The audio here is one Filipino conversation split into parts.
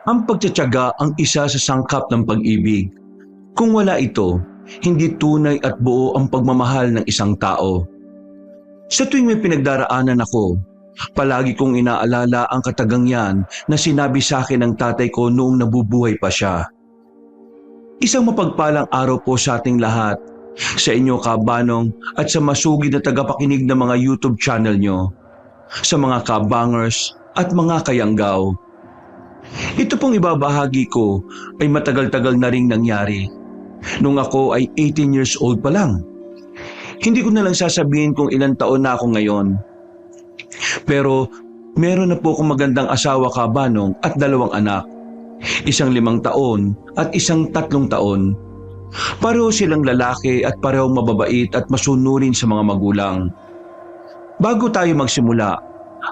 Ang pagtitiyaga ang isa sa sangkap ng pag-ibig. Kung wala ito, hindi tunay at buo ang pagmamahal ng isang tao. Sa tuwing may pinagdaraanan ako, palagi kong inaalala ang katagangyan na sinabi sa akin ng tatay ko noong nabubuhay pa siya. Isang mapagpalang araw po sa ating lahat, sa inyo kabanong at sa masugid na tagapakinig ng mga YouTube channel nyo, sa mga kabangers at mga kayanggaw. Ito pong ibabahagi ko ay matagal-tagal na ring nangyari. Nung ako ay 18 years old pa lang. Hindi ko na lang sasabihin kung ilang taon na ako ngayon. Pero meron na po akong magandang asawa kabanong at 2 anak. Isang 5 taon at isang 3 taon. Pareho silang lalaki at parehong mababait at masunurin sa mga magulang. Bago tayo magsimula,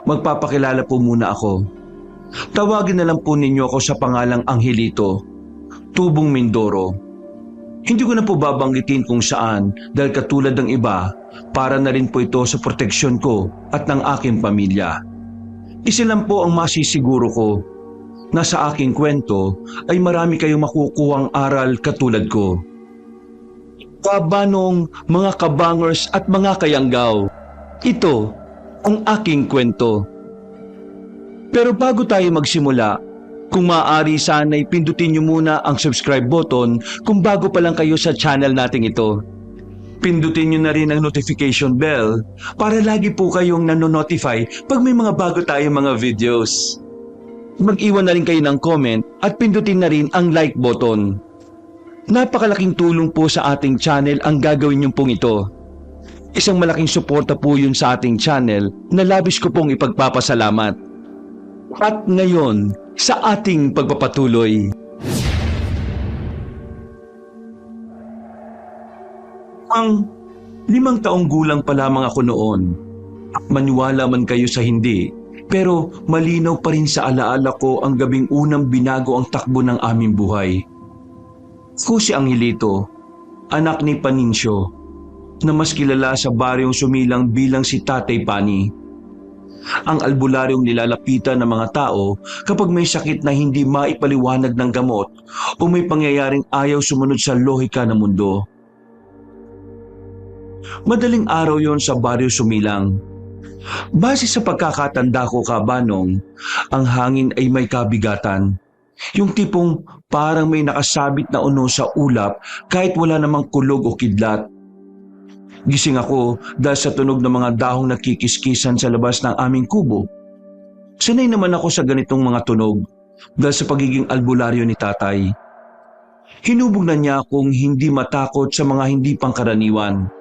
magpapakilala po muna ako. Tawagin na lang po ninyo ako sa pangalang Angelito, Tubong Mindoro. Hindi ko na po babanggitin kung saan dahil katulad ng iba, para na rin po ito sa proteksyon ko at ng aking pamilya. Isa lang po ang masisiguro ko, na sa aking kwento ay marami kayong makukuhang aral katulad ko. Kabanong, mga kabangers at mga kayanggaw, ito ang aking kwento. Pero bago tayo magsimula, kung maaari sana'y pindutin niyo muna ang subscribe button kung bago pa lang kayo sa channel nating ito. Pindutin niyo na rin ang notification bell para lagi po kayong nanonotify pag may mga bago tayong mga videos. Mag-iwan na rin kayo ng comment at pindutin na rin ang like button. Napakalaking tulong po sa ating channel ang gagawin niyo pong ito. Isang malaking suporta po yun sa ating channel na labis ko pong ipagpapasalamat. At ngayon, sa ating pagpapatuloy. Ang 5 taong gulang pa lamang ako noon. Maniwala man kayo sa hindi, pero malinaw pa rin sa alaala ko ang gabing unang binago ang takbo ng aming buhay. Ako si Angelito, anak ni Panincio, na mas kilala sa baryong sumilang bilang si Tatay Pani. Ang albularyong nilalapitan ng mga tao kapag may sakit na hindi maipaliwanag ng gamot o may pangyayaring ayaw sumunod sa lohika ng mundo. Madaling araw yon sa baryo Sumilang. Base sa pagkakatanda ko kabanong, ang hangin ay may kabigatan. Yung tipong parang may nakasabit na uno sa ulap kahit wala namang kulog o kidlat. Gising ako dahil sa tunog ng mga dahong nagkikiskisan sa labas ng aming kubo. Sanay naman ako sa ganitong mga tunog dahil sa pagiging albularyo ni tatay. Hinubog na niya akong hindi matakot sa mga hindi pangkaraniwan.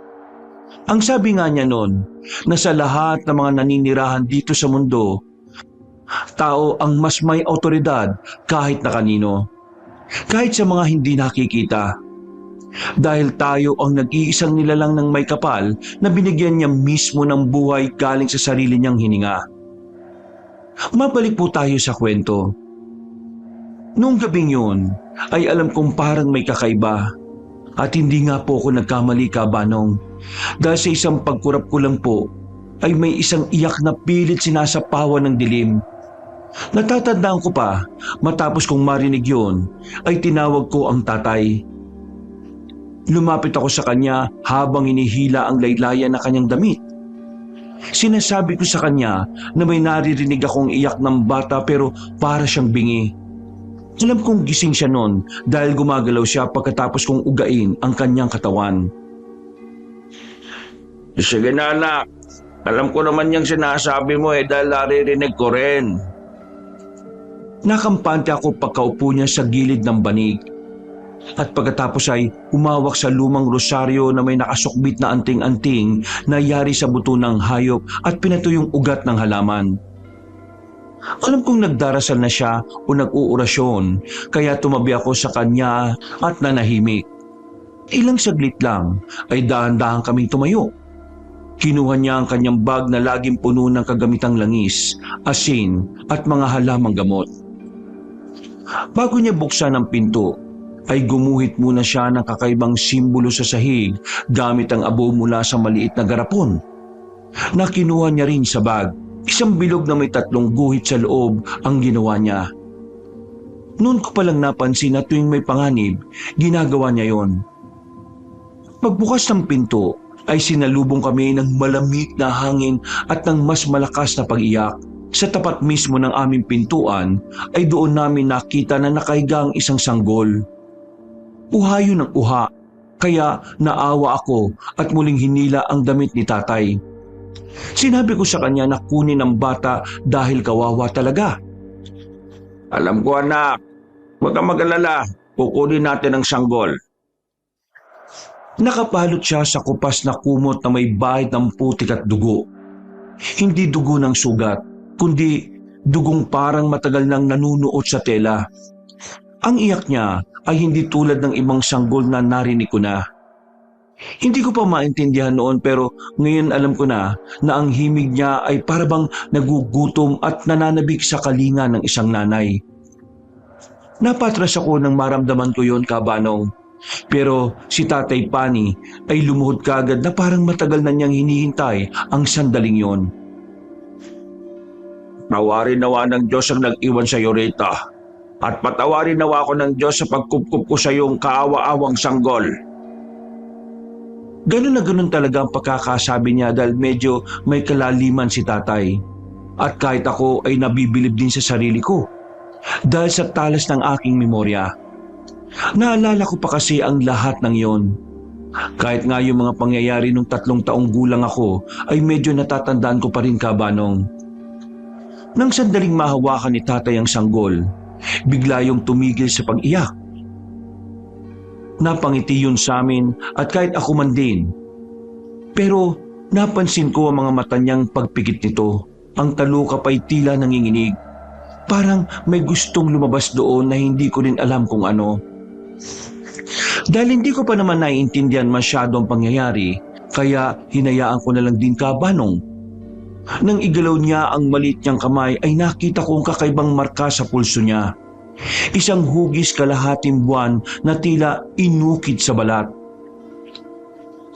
Ang sabi nga niya noon na sa lahat ng mga naninirahan dito sa mundo, tao ang mas may awtoridad kahit na kanino, kahit sa mga hindi nakikita. Dahil tayo ang nag-iisang nilalang ng may kapal na binigyan niya mismo ng buhay galing sa sarili niyang hininga. Mabalik po tayo sa kwento. Noong gabing yun, ay alam kong parang may kakaiba. At hindi nga po ako nagkamali kabanong. Dahil sa isang pagkurap ko lang po, ay may isang iyak na pilit sinasapawan ng dilim. Natatandaan ko pa, matapos kong marinig yun, ay tinawag ko ang tatay. Lumapit ako sa kanya habang inihila ang laylayan na kanyang damit. Sinasabi ko sa kanya na may naririnig akong iyak ng bata pero para siyang bingi. Alam kong gising siya noon dahil gumagalaw siya pagkatapos kong ugain ang kanyang katawan. Sige na anak, alam ko naman yung sinasabi mo dahil naririnig ko rin. Nakampante ako pagkaupo niya sa gilid ng banig. At pagkatapos ay umawak sa lumang rosaryo na may nakasukbit na anting-anting na yari sa buto ng hayop at pinatuyong ugat ng halaman. Alam kong nagdarasal na siya o nag-uurasyon kaya tumabi ako sa kanya at nanahimik. Ilang saglit lang ay dahan-dahan kaming tumayo. Kinuha niya ang kanyang bag na laging puno ng kagamitang langis, asin at mga halamang gamot. Bago niya buksan ang pinto, ay gumuhit muna siya ng kakaibang simbolo sa sahig gamit ang abo mula sa maliit na garapon. Na kinuha niya rin sa bag, isang bilog na may 3 guhit sa loob ang ginawa niya. Noon ko palang napansin na tuwing may panganib, ginagawa niya yon. Pagbukas ng pinto ay sinalubong kami ng malamig na hangin at ng mas malakas na pag-iyak. Sa tapat mismo ng aming pintuan ay doon namin nakita na nakahiga ang isang sanggol. Uhayo ng uha, kaya naawa ako at muling hinila ang damit ni tatay. Sinabi ko sa kanya na kunin ang bata dahil kawawa talaga. Alam ko anak, huwag kang mag-alala, kukunin natin ang sanggol. Nakapalot siya sa kupas na kumot na may bahid ng putik at dugo. Hindi dugo ng sugat, kundi dugong parang matagal nang nanunuot sa tela. Ang iyak niya ay hindi tulad ng ibang sanggol na narinig ko na. Hindi ko pa maintindihan noon pero ngayon alam ko na ang himig niya ay parabang nagugutom at nananabik sa kalinga ng isang nanay. Napatras ako nang maramdaman ko yon, Kabanong. Pero si Tatay Pani ay lumuhod kagad na parang matagal na niyang hinihintay ang sandaling yon. Tawarin nawa ng Diyos ang nag-iwan sa iyo, Rita. At patawarin nawa ako ng Diyos sa pagkupkup ko sa iyong kaawa-awang sanggol. Ganun na ganun talaga ang pagkakasabi niya dahil medyo may kalaliman si tatay. At kahit ako ay nabibilib din sa sarili ko dahil sa talas ng aking memorya. Naalala ko pa kasi ang lahat ng yon. Kahit nga yung mga pangyayari nung 3 taong gulang ako ay medyo natatandaan ko pa rin, Kabanong. Nang sandaling mahawakan ni tatay ang sanggol, bigla yung tumigil sa pag-iyak. Napangiti yun sa amin at kahit ako man din. Pero napansin ko ang mga mata niyang pagpikit nito. Ang talukap ay tila nanginginig. Parang may gustong lumabas doon na hindi ko rin alam kung ano. Dahil hindi ko pa naman naiintindihan masyado ang pangyayari, kaya hinayaan ko na lang din, Kabanong. Nang igalaw niya ang maliit niyang kamay ay nakita ko ang kakaibang marka sa pulso niya. Isang hugis kalahating buwan na tila inukit sa balat.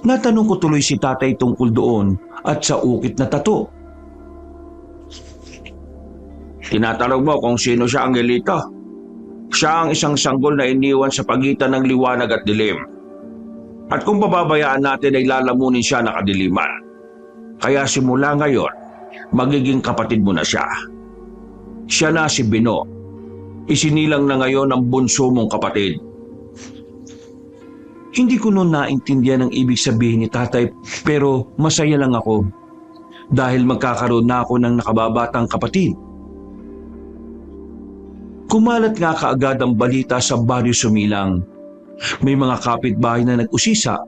Natanong ko tuloy si tatay tungkol doon at sa ukit na tato. Tinatanong mo kung sino siya, Angelito? Siya ang isang sanggol na iniwan sa pagitan ng liwanag at dilim. At kung pababayaan natin ay lalamunin siya na kadiliman. Kaya simula ngayon, magiging kapatid mo na siya. Siya na si Bino. Isinilang na ngayon ang bunso mong kapatid. Hindi ko noon naintindihan ang ibig sabihin ni tatay pero masaya lang ako dahil magkakaroon na ako ng nakababatang kapatid. Kumalat nga kaagad ang balita sa Baryo Sumilang. May mga kapitbahay na nag-usisa,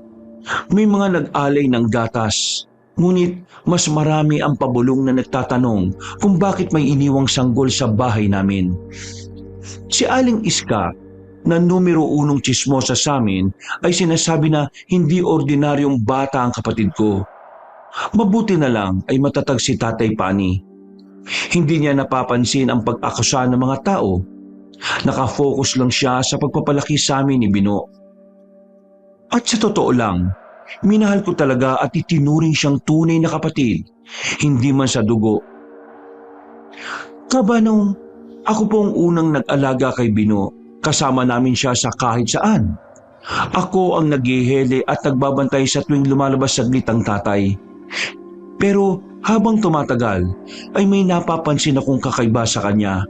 may mga nag-alay ng gatas. Ngunit mas marami ang pabulong na nagtatanong kung bakit may iniwang sanggol sa bahay namin. Si Aling Iska, na numero 1 tsismosa sa amin, ay sinasabi na hindi ordinaryong bata ang kapatid ko. Mabuti na lang ay matatag si Tatay Pani. Hindi niya napapansin ang pag-akusa ng mga tao. Nakafocus lang siya sa pagpapalaki sa amin ni Bino. At sa totoo lang, minahal ko talaga at itinuring siyang tunay na kapatid, hindi man sa dugo. Kabanong, ako po ang unang nag-alaga kay Bino. Kasama namin siya sa kahit saan. Ako ang naghihele at nagbabantay sa tuwing lumalabas saglit ang tatay. Pero habang tumatagal, ay may napapansin akong kakaiba sa kanya.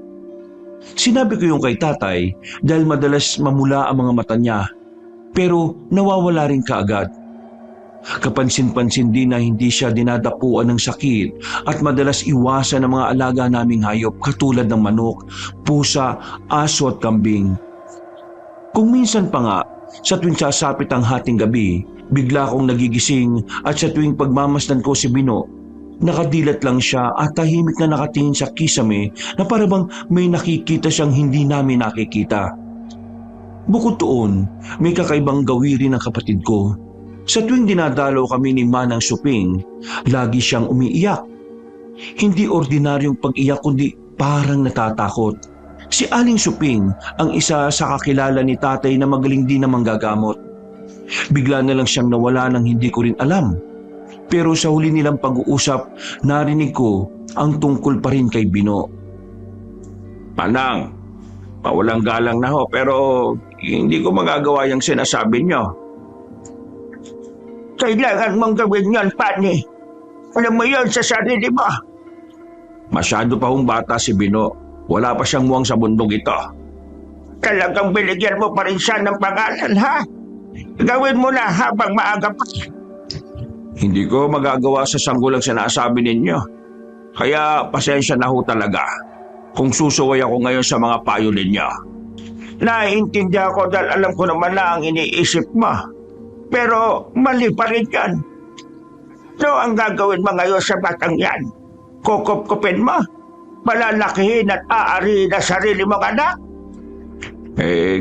Sinabi ko yung kay tatay dahil madalas mamula ang mga mata niya, pero nawawala rin kaagad. Kapansin-pansin din na hindi siya dinadapuan ng sakit at madalas iwasan ng mga alaga naming hayop katulad ng manok, pusa, aso at kambing. Kung minsan pa nga, sa tuwing sasapit ang hating gabi, bigla akong nagigising at sa tuwing pagmamasdan ko si Bino, nakadilat lang siya at tahimik na nakatingin sa kisame na parabang may nakikita siyang hindi namin nakikita. Bukod doon, may kakaibang gawirin ng kapatid ko. Sa tuwing dinadalaw kami ni Manang Suping, lagi siyang umiiyak. Hindi ordinaryong pag-iyak kundi parang natatakot. Si Aling Suping ang isa sa kakilala ni tatay na magaling din na manggagamot. Bigla na lang siyang nawala nang hindi ko rin alam. Pero sa huli nilang pag-uusap, narinig ko ang tungkol pa rin kay Bino. Manang, Mawalang galang na ho, pero hindi ko magagawa yung sinasabi nyo. Kailangan mong gawin yon, Pani. Alam mo yon sa sarili mo. Masyado pa hong bata si Bino. Wala pa siyang muwang sa bundok ito. Talagang binigyan mo pa rin siya ng pangalan, ha? Gawin mo na habang maaga pa. Hindi ko magagawa sa sanggol ang sinasabi ninyo. Kaya pasensya na ho talaga kung susuway ako ngayon sa mga payo ninyo. Naiintindihan ko dahil alam ko naman na ang iniisip mo. Pero mali pa rin yan. So ang gagawin mo ngayon sa batang yan? Kukup-kupin mo? Malalakihin at aari na sarili mong anak?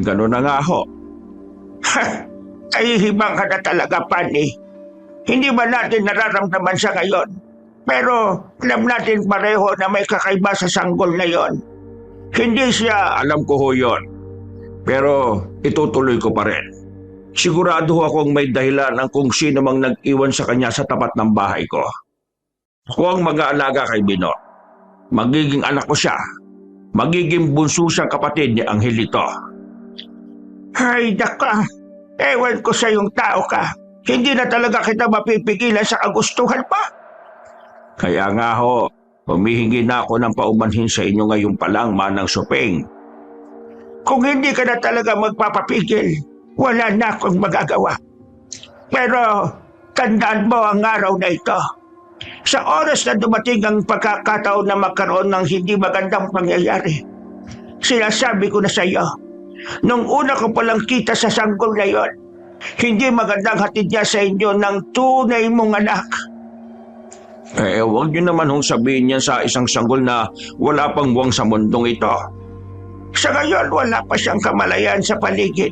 Gano'n na nga ho. Kahihibang ka na talaga, Pani. Hindi ba natin nararamdaman siya ngayon? Pero alam natin pareho na may kakaiba sa sanggol na yon. Hindi siya... Alam ko ho yun. Pero itutuloy ko pa rin. Sigurado ho akong may dahilan ang kung sino mang nag-iwan sa kanya sa tapat ng bahay ko. Huwag mag-aalaga kay Bino. Magiging anak ko siya. Magiging bunso siyang kapatid ni Angelito. Ay, daka. Ewan ko sa yung tao ka. Hindi na talaga kita mapipigilan sa kagustuhan pa. Kaya nga ho, humihingi na ako ng paumanhin sa inyo ngayon pa lang, Manang Suping. Kung hindi ka na talaga magpapapigil, wala na akong magagawa. Pero tandaan mo ang araw na ito. Sa oras na dumating ang pagkakataon na magkaroon ng hindi magandang pangyayari, sinasabi ko na sa iyo, nung una ko palang kita sa sanggol na yon, hindi magandang hatid niya sa inyo ng tunay mong anak. Huwag niyo naman hong sabihin niyan sa isang sanggol na wala pang buwang sa mundong ito. Sa ngayon, wala pa siyang kamalayan sa paligid.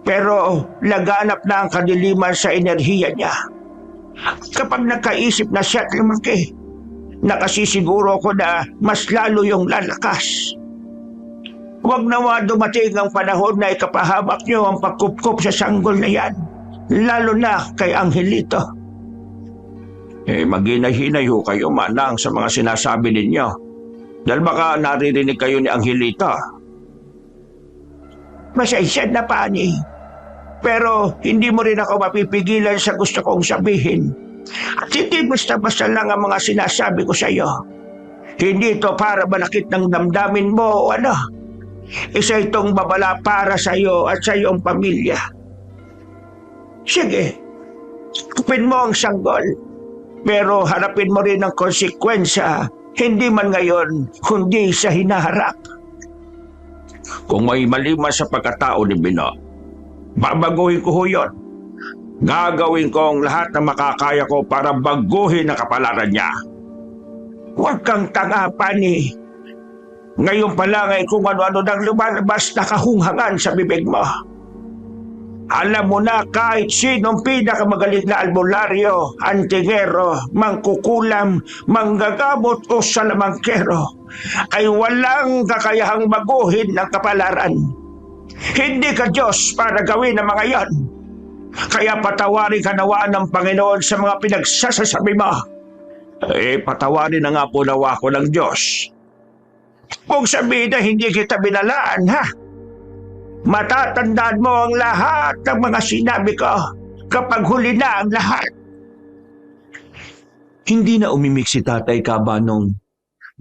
Pero laganap na ang kadiliman sa enerhiya niya. Kapag nakaisip na siya at lumaki, nakasisiguro ko na mas lalo yung lalakas. Huwag nawa dumating ang panahon na ikapahabak niyo ang pagkupkup sa sanggol na yan, lalo na kay Angelito. Maghinay-hinay ho kayo, Manang, sa mga sinasabi ninyo. Dahil baka naririnig kayo ni Angelito. Masaysan na, Pani. Pero hindi mo rin ako mapipigilan sa gusto kong sabihin. At hindi basta-basta lang ang mga sinasabi ko sa iyo. Hindi ito para balakit ng damdamin mo o ano. Isa itong babala para sa iyo at sa iyong pamilya. Sige, kupin mo ang sanggol. Pero harapin mo rin ang konsekwensya, hindi man ngayon, kundi sa hinaharap. Kung may mali man sa pagkatao ni Bino, babaguhin ko ho yun. Gagawin ko ang lahat na makakaya ko para baguhin ang kapalaran niya. Huwag kang tanga, Pani. Ngayon pa lang ay kung ano-ano nang lumalabas na kahunghangan sa bibig mo. Alam mo na kahit sinong pinakamagaling na albularyo, antingero, mangkukulam, manggagamot o salamangkero ay walang kakayahang baguhin ng kapalaran. Hindi ka Diyos para gawin ang mga yan. Kaya patawarin ka nawaan ng Panginoon sa mga pinagsasasabi mo. Patawarin na nga po nawa ko ng Diyos. Kung sabihin na hindi kita binalaan, ha? Matatandaan mo ang lahat ng mga sinabi ko kapag huli na ang lahat. Hindi na umimik si Tatay Kabanong.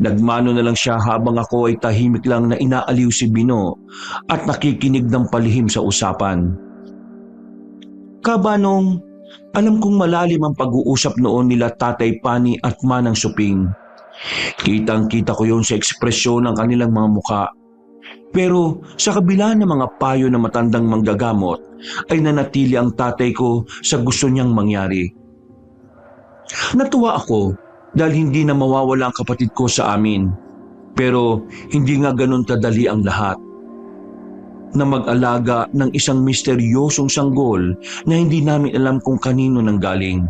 Nagmano na lang siya habang ako ay tahimik lang na inaaliw si Bino at nakikinig ng palihim sa usapan. Kabanong, alam kong malalim ang pag-uusap noon nila Tatay Pani at Manang Suping. Kitang-kita ko yun sa ekspresyon ng kanilang mga muka. Pero sa kabila ng mga payo ng matandang manggagamot ay nanatili ang tatay ko sa gusto niyang mangyari. Natuwa ako dahil hindi na mawawala ang kapatid ko sa amin. Pero hindi nga ganun kadali ang lahat. Na mag-alaga ng isang misteryosong sanggol na hindi namin alam kung kanino nanggaling.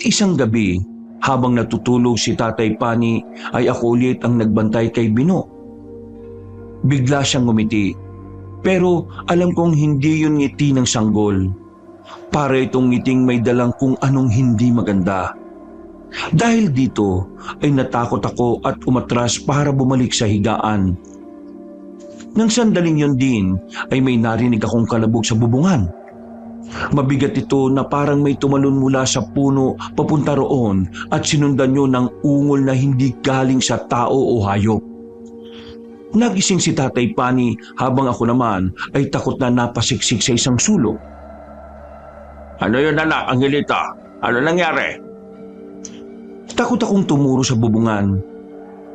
Isang gabi, habang natutulog si Tatay Pani ay ako ulit ang nagbantay kay Bino. Bigla siyang ngumiti, pero alam kong hindi yun ngiti ng sanggol. Para itong ngiting may dalang kung anong hindi maganda. Dahil dito ay natakot ako at umatras para bumalik sa higaan. Nang sandaling yon din ay may narinig akong kalabog sa bubungan. Mabigat ito na parang may tumalon mula sa puno papunta roon at sinundan nyo ng ungol na hindi galing sa tao o hayop. Nagising si Tatay Pani habang ako naman ay takot na napasiksik sa isang sulok. Ano yun anak, Angelita? Ano nangyari? Takot akong tumuro sa bubungan,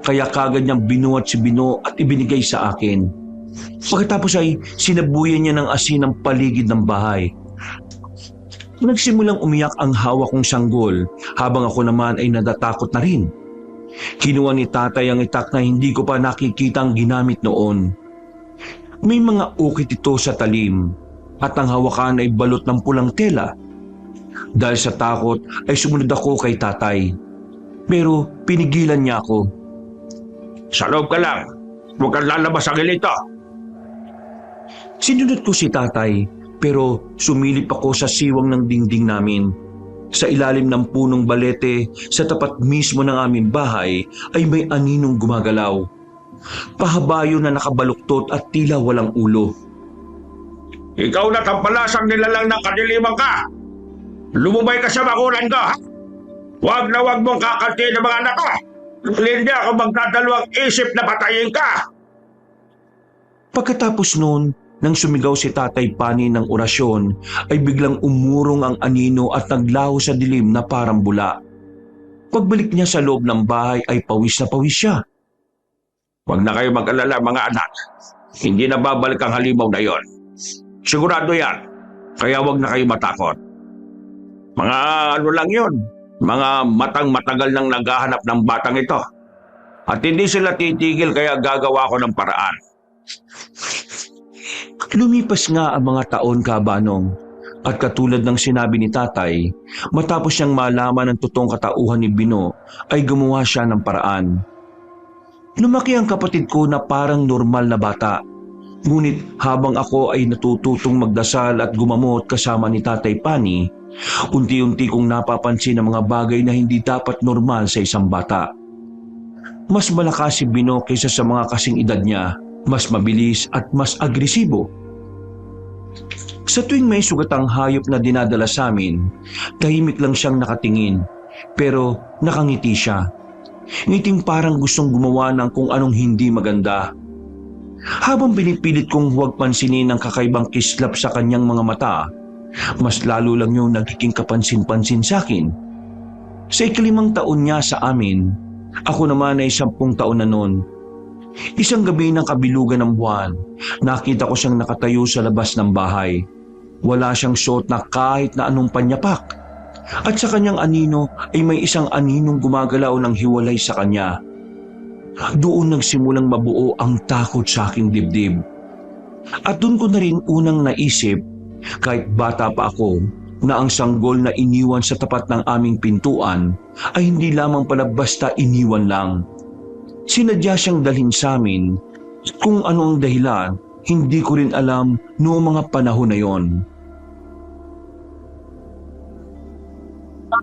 kaya kagad niyang binuhat si Bino at ibinigay sa akin. Pagkatapos ay sinabuyan niya ng asin ang paligid ng bahay. Nagsimulang umiyak ang hawak kong sanggol habang ako naman ay natatakot na rin. Kinuha ni Tatay ang itak na hindi ko pa nakikitang ginamit noon. May mga ukit ito sa talim at ang hawakan ay balot ng pulang tela. Dahil sa takot ay sumunod ako kay Tatay. Pero pinigilan niya ako. Sa loob ka lang. Huwag kang lalabas, Angelita. Sinunod ko si Tatay pero sumilip ako sa siwang ng dingding namin. Sa ilalim ng punong balete sa tapat mismo ng aming bahay ay may aninong gumagalaw. Pahabayo na nakabaluktot at tila walang ulo. Ikaw na kampalasang nilalang ng kadiliman ka. Lumubay ka sa bakuran ko, ha? Huwag na huwag mong kakanti ng mga anak ko. Hindi ako magdadalawang isip na patayin ka. Pagkatapos noon, nang sumigaw si Tatay Pani ng orasyon, ay biglang umurong ang anino at naglaho sa dilim na parang bula. Pagbalik niya sa loob ng bahay ay pawis na pawis siya. Huwag na kayo mag-alala mga anak. Hindi na babalik ang halimaw na yon. Sigurado yan. Kaya huwag na kayo matakot. Mga ano lang yon. Mga matagal nang naghahanap ng batang ito. At hindi sila titigil kaya gagawa ko ng paraan. Lumipas nga ang mga taon, Kabanong, at katulad ng sinabi ni Tatay, matapos siyang malaman ang totoong katauhan ni Bino, ay gumawa siya ng paraan. Lumaki ang kapatid ko na parang normal na bata. Ngunit habang ako ay natututong magdasal at gumamot kasama ni Tatay Pani, unti-unti kong napapansin ang mga bagay na hindi dapat normal sa isang bata. Mas malakas si Bino kaysa sa mga kasing edad niya, mas mabilis at mas agresibo. Sa tuwing may sugatang hayop na dinadala sa amin, tahimik lang siyang nakatingin, pero nakangiti siya. Ngiting parang gustong gumawa ng kung anong hindi maganda. Habang pinipilit kong huwag pansinin ang kakaibang kislap sa kanyang mga mata, mas lalo lang yung nagiging kapansin-pansin sa akin. Sa 5 taon niya sa amin, ako naman ay 10 taon na noon. Isang gabi ng kabilugan ng buwan, nakita ko siyang nakatayo sa labas ng bahay. Wala siyang suot na kahit na anong panyapak. At sa kanyang anino ay may isang aninong gumagalaw ng hiwalay sa kanya. Doon nagsimulang mabuo ang takot sa aking dibdib. At doon ko na rin unang naisip, kahit bata pa ako, na ang sanggol na iniwan sa tapat ng aming pintuan ay hindi lamang pala basta iniwan lang. Sinadya siyang dalhin sa amin. Kung ano ang dahilan, hindi ko rin alam noong mga panahon na yon.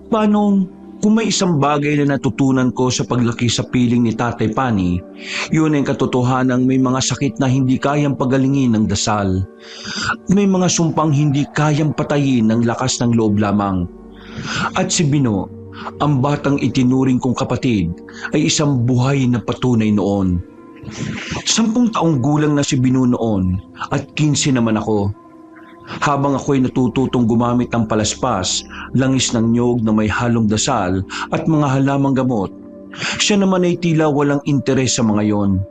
Paano kung may isang bagay na natutunan ko sa paglaki sa piling ni Tatay Pani, yun ang katotohanang may mga sakit na hindi kayang pagalingin ng dasal. May mga sumpang hindi kayang patayin ng lakas ng loob lamang. At si Bino, ang batang itinuring kong kapatid, ay isang buhay na patunay noon. 10 taong gulang na si Bino noon at 15 naman ako. Habang ako'y natututong gumamit ng palaspas, langis ng nyog na may halong dasal at mga halamang gamot, siya naman ay tila walang interes sa mga yon.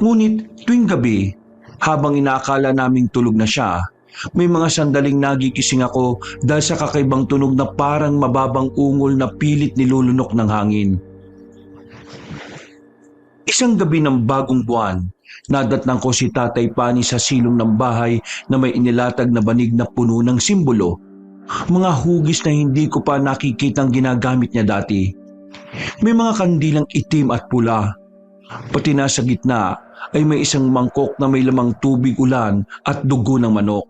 Ngunit tuwing gabi, habang inaakala naming tulog na siya, may mga sandaling nagigising ako dahil sa kakaibang tunog na parang mababang ungol na pilit nilulunok ng hangin. Isang gabi ng bagong buwan, nadatnang ko si Tatay Pani sa silong ng bahay na may inilatag na banig na puno ng simbolo. Mga hugis na hindi ko pa nakikitang ginagamit niya dati. May mga kandilang itim at pula. Pati na sa gitna ay may isang mangkok na may lamang tubig ulan at dugo ng manok.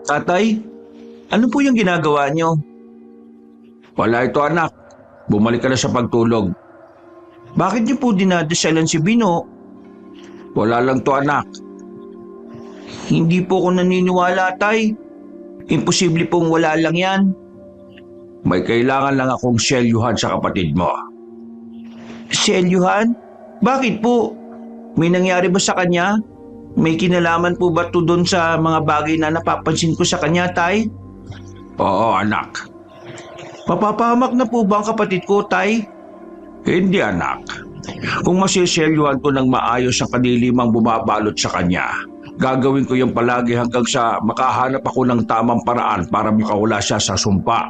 Tatay, ano po yung ginagawa niyo? Wala ito anak. Bumalik ka na sa pagtulog. Bakit niyo po dinadasalan si Bino? Wala lang to, anak. Hindi po ako naniniwala, Tay. Imposible pong wala lang yan. May kailangan lang akong selyuhan sa kapatid mo. Selyuhan? Bakit po? May nangyari ba sa kanya? May kinalaman po ba to doon sa mga bagay na napapansin ko sa kanya, Tay? Oo, anak. Mapapahamak na po ba ang kapatid ko, Tay? Hindi, anak. Kung masiselyuhan ko ng maayos ang kanilimang bumabalot sa kanya, gagawin ko yung palagi hanggang sa makahanap ako ng tamang paraan para makawala siya sa sumpa.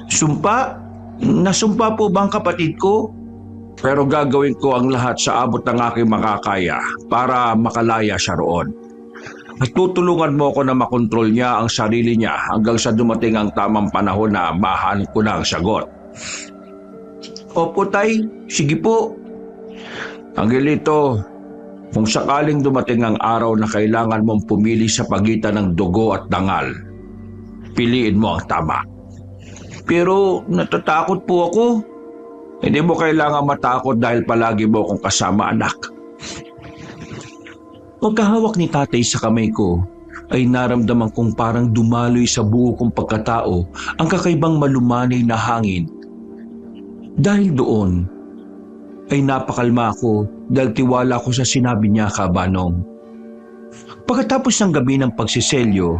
Sumpa? Nasumpa po ba ang kapatid ko? Pero gagawin ko ang lahat sa abot ng aking makakaya para makalaya siya roon. At tutulungan mo ako na makontrol niya ang sarili niya hanggang sa dumating ang tamang panahon na mahanap ko na ang sagot. Opo, Tay. Sige po. Angelito, kung sakaling dumating ang araw na kailangan mong pumili sa pagitan ng dugo at dangal, piliin mo ang tama. Pero natatakot po ako. Hindi mo kailangan matakot dahil palagi mo akong kasama, anak. Pagkahawak ni tatay sa kamay ko, ay naramdaman kong parang dumaloy sa buo kong pagkatao ang kakaibang malumanay na hangin. Dahil doon, ay napakalma ako dahil tiwala ko sa sinabi niya, Kabanong. Pagkatapos ng gabi ng pagsiselyo,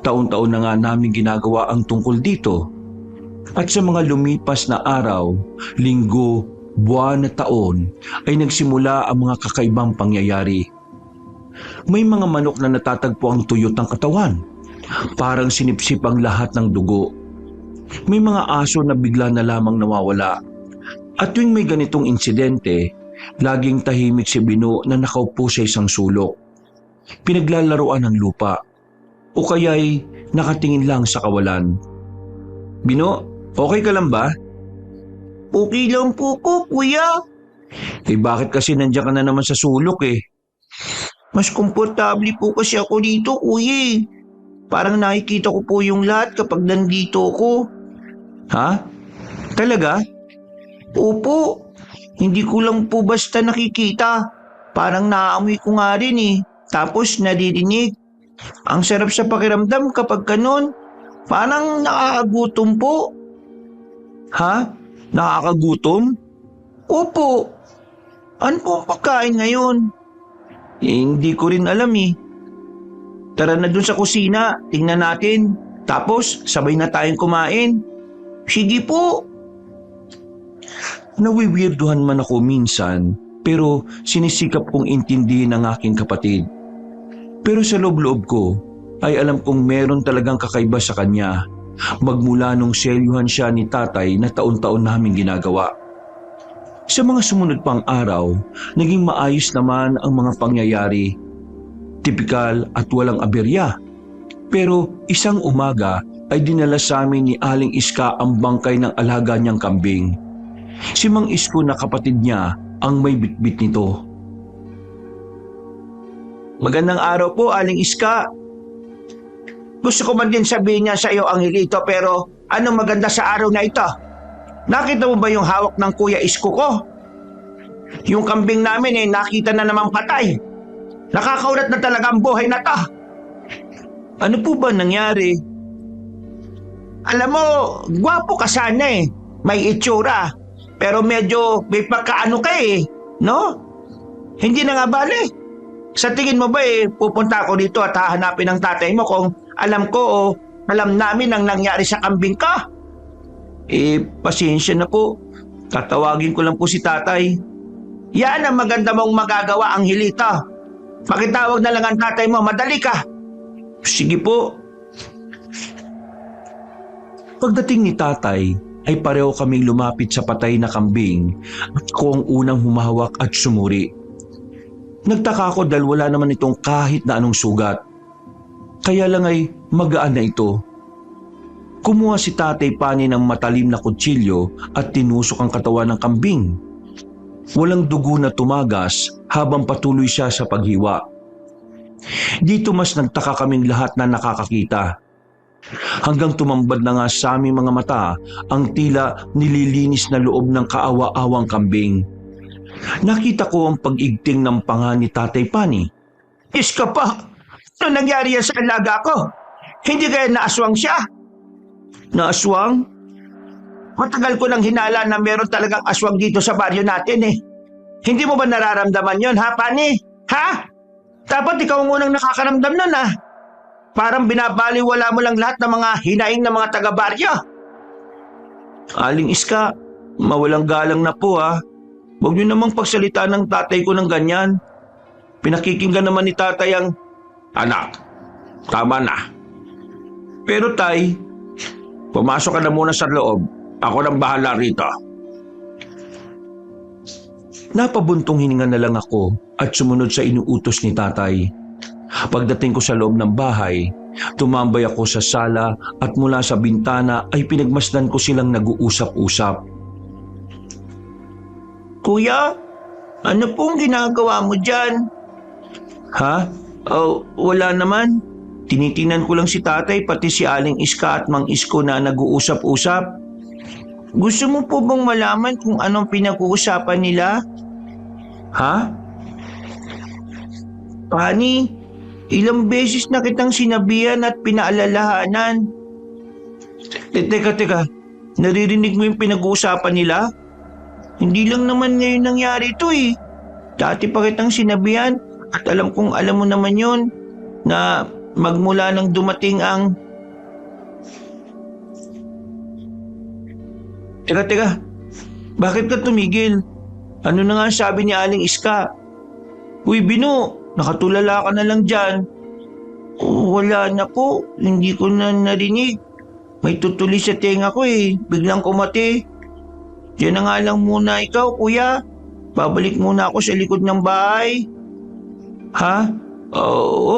taon-taon na nga namin ginagawa ang tungkol dito. At sa mga lumipas na araw, linggo, buwan at taon, ay nagsimula ang mga kakaibang pangyayari. May mga manok na natatagpo ang tuyot ng katawan. Parang sinipsip ang lahat ng dugo. May mga aso na bigla na lamang nawawala. At tuwing may ganitong insidente, laging tahimik si Bino na nakaupo sa isang sulok. Pinaglalaroan ng lupa. O kaya'y nakatingin lang sa kawalan. Bino, okay ka lang ba? Okay lang po ko, kuya. Bakit kasi nandiyan ka na naman sa sulok Mas komportable po kasi ako dito, kuya. Parang nakikita ko po yung lahat kapag nandito ako. Ha? Talaga? Opo. Hindi ko lang po basta nakikita. Parang naaamoy ko nga rin. Tapos naririnig. Ang sarap sa pakiramdam kapag ganun. Parang nakakagutom po. Ha? Nakakagutom? Opo. Ano po ang pagkain ngayon? Hindi ko rin alam Tara na dun sa kusina, tingnan natin. Tapos, sabay na tayong kumain. Sige po. Nawiwirduhan man ako minsan, pero sinisikap kong intindihin ang aking kapatid. Pero sa loob-loob ko, ay alam kong meron talagang kakaiba sa kanya, magmula nung selyuhan siya ni tatay na taon-taon namin ginagawa. Sa mga sumunod pang araw, naging maayos naman ang mga pangyayari. Tipikal at walang aberya. Pero isang umaga ay dinala sa amin ni Aling Iska ang bangkay ng alaga niyang kambing. Si Mang Isko na kapatid niya ang may bitbit nito. Magandang araw po, Aling Iska. Gusto ko man din sabihin niya sa iyo, Angelito, pero anong maganda sa araw na ito? Nakita mo ba yung hawak ng Kuya Isko ko? Yung kambing namin nakita na namang patay. Nakakaulat na talaga ang buhay na to. Ano po ba nangyari? Alam mo, gwapo ka sana May itsura. Pero medyo may pagkaano ka no? Hindi na nga bale. Sa tingin mo ba pupunta ako dito at hahanapin ang tatay mo kung alam ko o alam namin ang nangyari sa kambing ka? Pasensya na po. Tatawagin ko lang po si tatay. Yan ang maganda mong magagawa, Angelito. Pakitawag na lang ang tatay mo, madali ka. Sige po. Pagdating ni tatay, ay pareho kaming lumapit sa patay na kambing at ako ang unang humahawak at sumuri. Nagtaka ako dahil wala naman itong kahit na anong sugat. Kaya lang ay magaan na ito. Kumuha si tatay pani ng matalim na kutsilyo at tinusok ang katawan ng kambing. Walang dugo na tumagas habang patuloy siya sa paghiwa. Dito mas nagtaka kaming lahat na nakakakita. Hanggang tumambad na nga sa aming mga mata ang tila nililinis na loob ng kaawa-awang kambing. Nakita ko ang pag-igting ng panga ni Tatay Pani. Diyos ko po, ano nangyari yan sa alaga ko? Hindi kaya naaswang siya? Naaswang? Matagal ko nang hinala na meron talagang aswang dito sa baryo natin eh. Hindi mo ba nararamdaman yon, ha, Pani? Ha? Dapat ikaw ang unang nakakaramdam nun, ha? Parang binabaliwala mo lang lahat ng mga hinaing ng mga taga-baryo. Aling Iska, mawalang galang na po ha. Huwag niyo namang pagsalita ng tatay ko ng ganyan. Pinakikinggan naman ni tatay ang... Anak, tama na. Pero tay, Pumasok ka na muna sa loob. Ako nang bahala rito. napabuntong hininga na lang ako at sumunod sa inuutos ni tatay. Pagdating ko sa loob ng bahay, tumambay ako sa sala at mula sa bintana ay pinagmasdan ko silang nag-uusap-usap. Kuya, ano pong ginagawa mo dyan? Ha? Oh, wala naman. Tinitingnan ko lang si tatay pati si Aling Iska at Mang Isko na nag-uusap-usap. Gusto mo po bang malaman kung anong pinag-uusapan nila? Ha? Pani, ilang beses na kitang sinabihan at pinaalalahanan. Teka. Naririnig mo yung pinag-uusapan nila? Hindi lang naman ngayon nangyari ito eh. Dati pa kitang sinabihan at alam kong alam mo naman yun na magmula nang dumating ang... Teka. Bakit ka tumigil? Ano na nga sabi ni Aling Iska? Uy, Bino, nakatulala ka na lang dyan. Wala na po, hindi ko na narinig. May tutuli sa tenga ko eh, biglang kumati. Diyan na nga lang muna ikaw, kuya. Babalik muna ako sa likod ng bahay. Ha?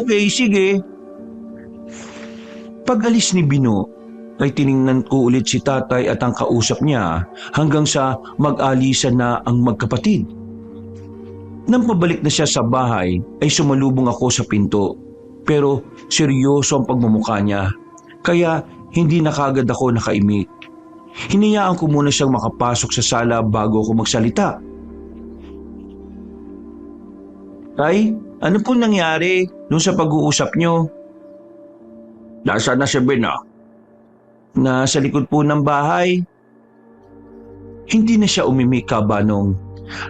Okay, sige. Pag-alis ni Bino, ay tiningnan ko ulit si tatay at ang kausap niya hanggang sa mag-alisan na ang magkapatid. Nang pabalik na siya sa bahay ay sumalubong ako sa pinto pero seryoso ang pagmumukha niya kaya hindi na kagad ako nakaimik. Hinayaan ko muna siyang makapasok sa sala bago ako magsalita. Tay, ano po nangyari nung sa pag-uusap niyo? Nasaan na si Bino? Nasa likod po ng bahay. Hindi na siya umimik, Kabanong.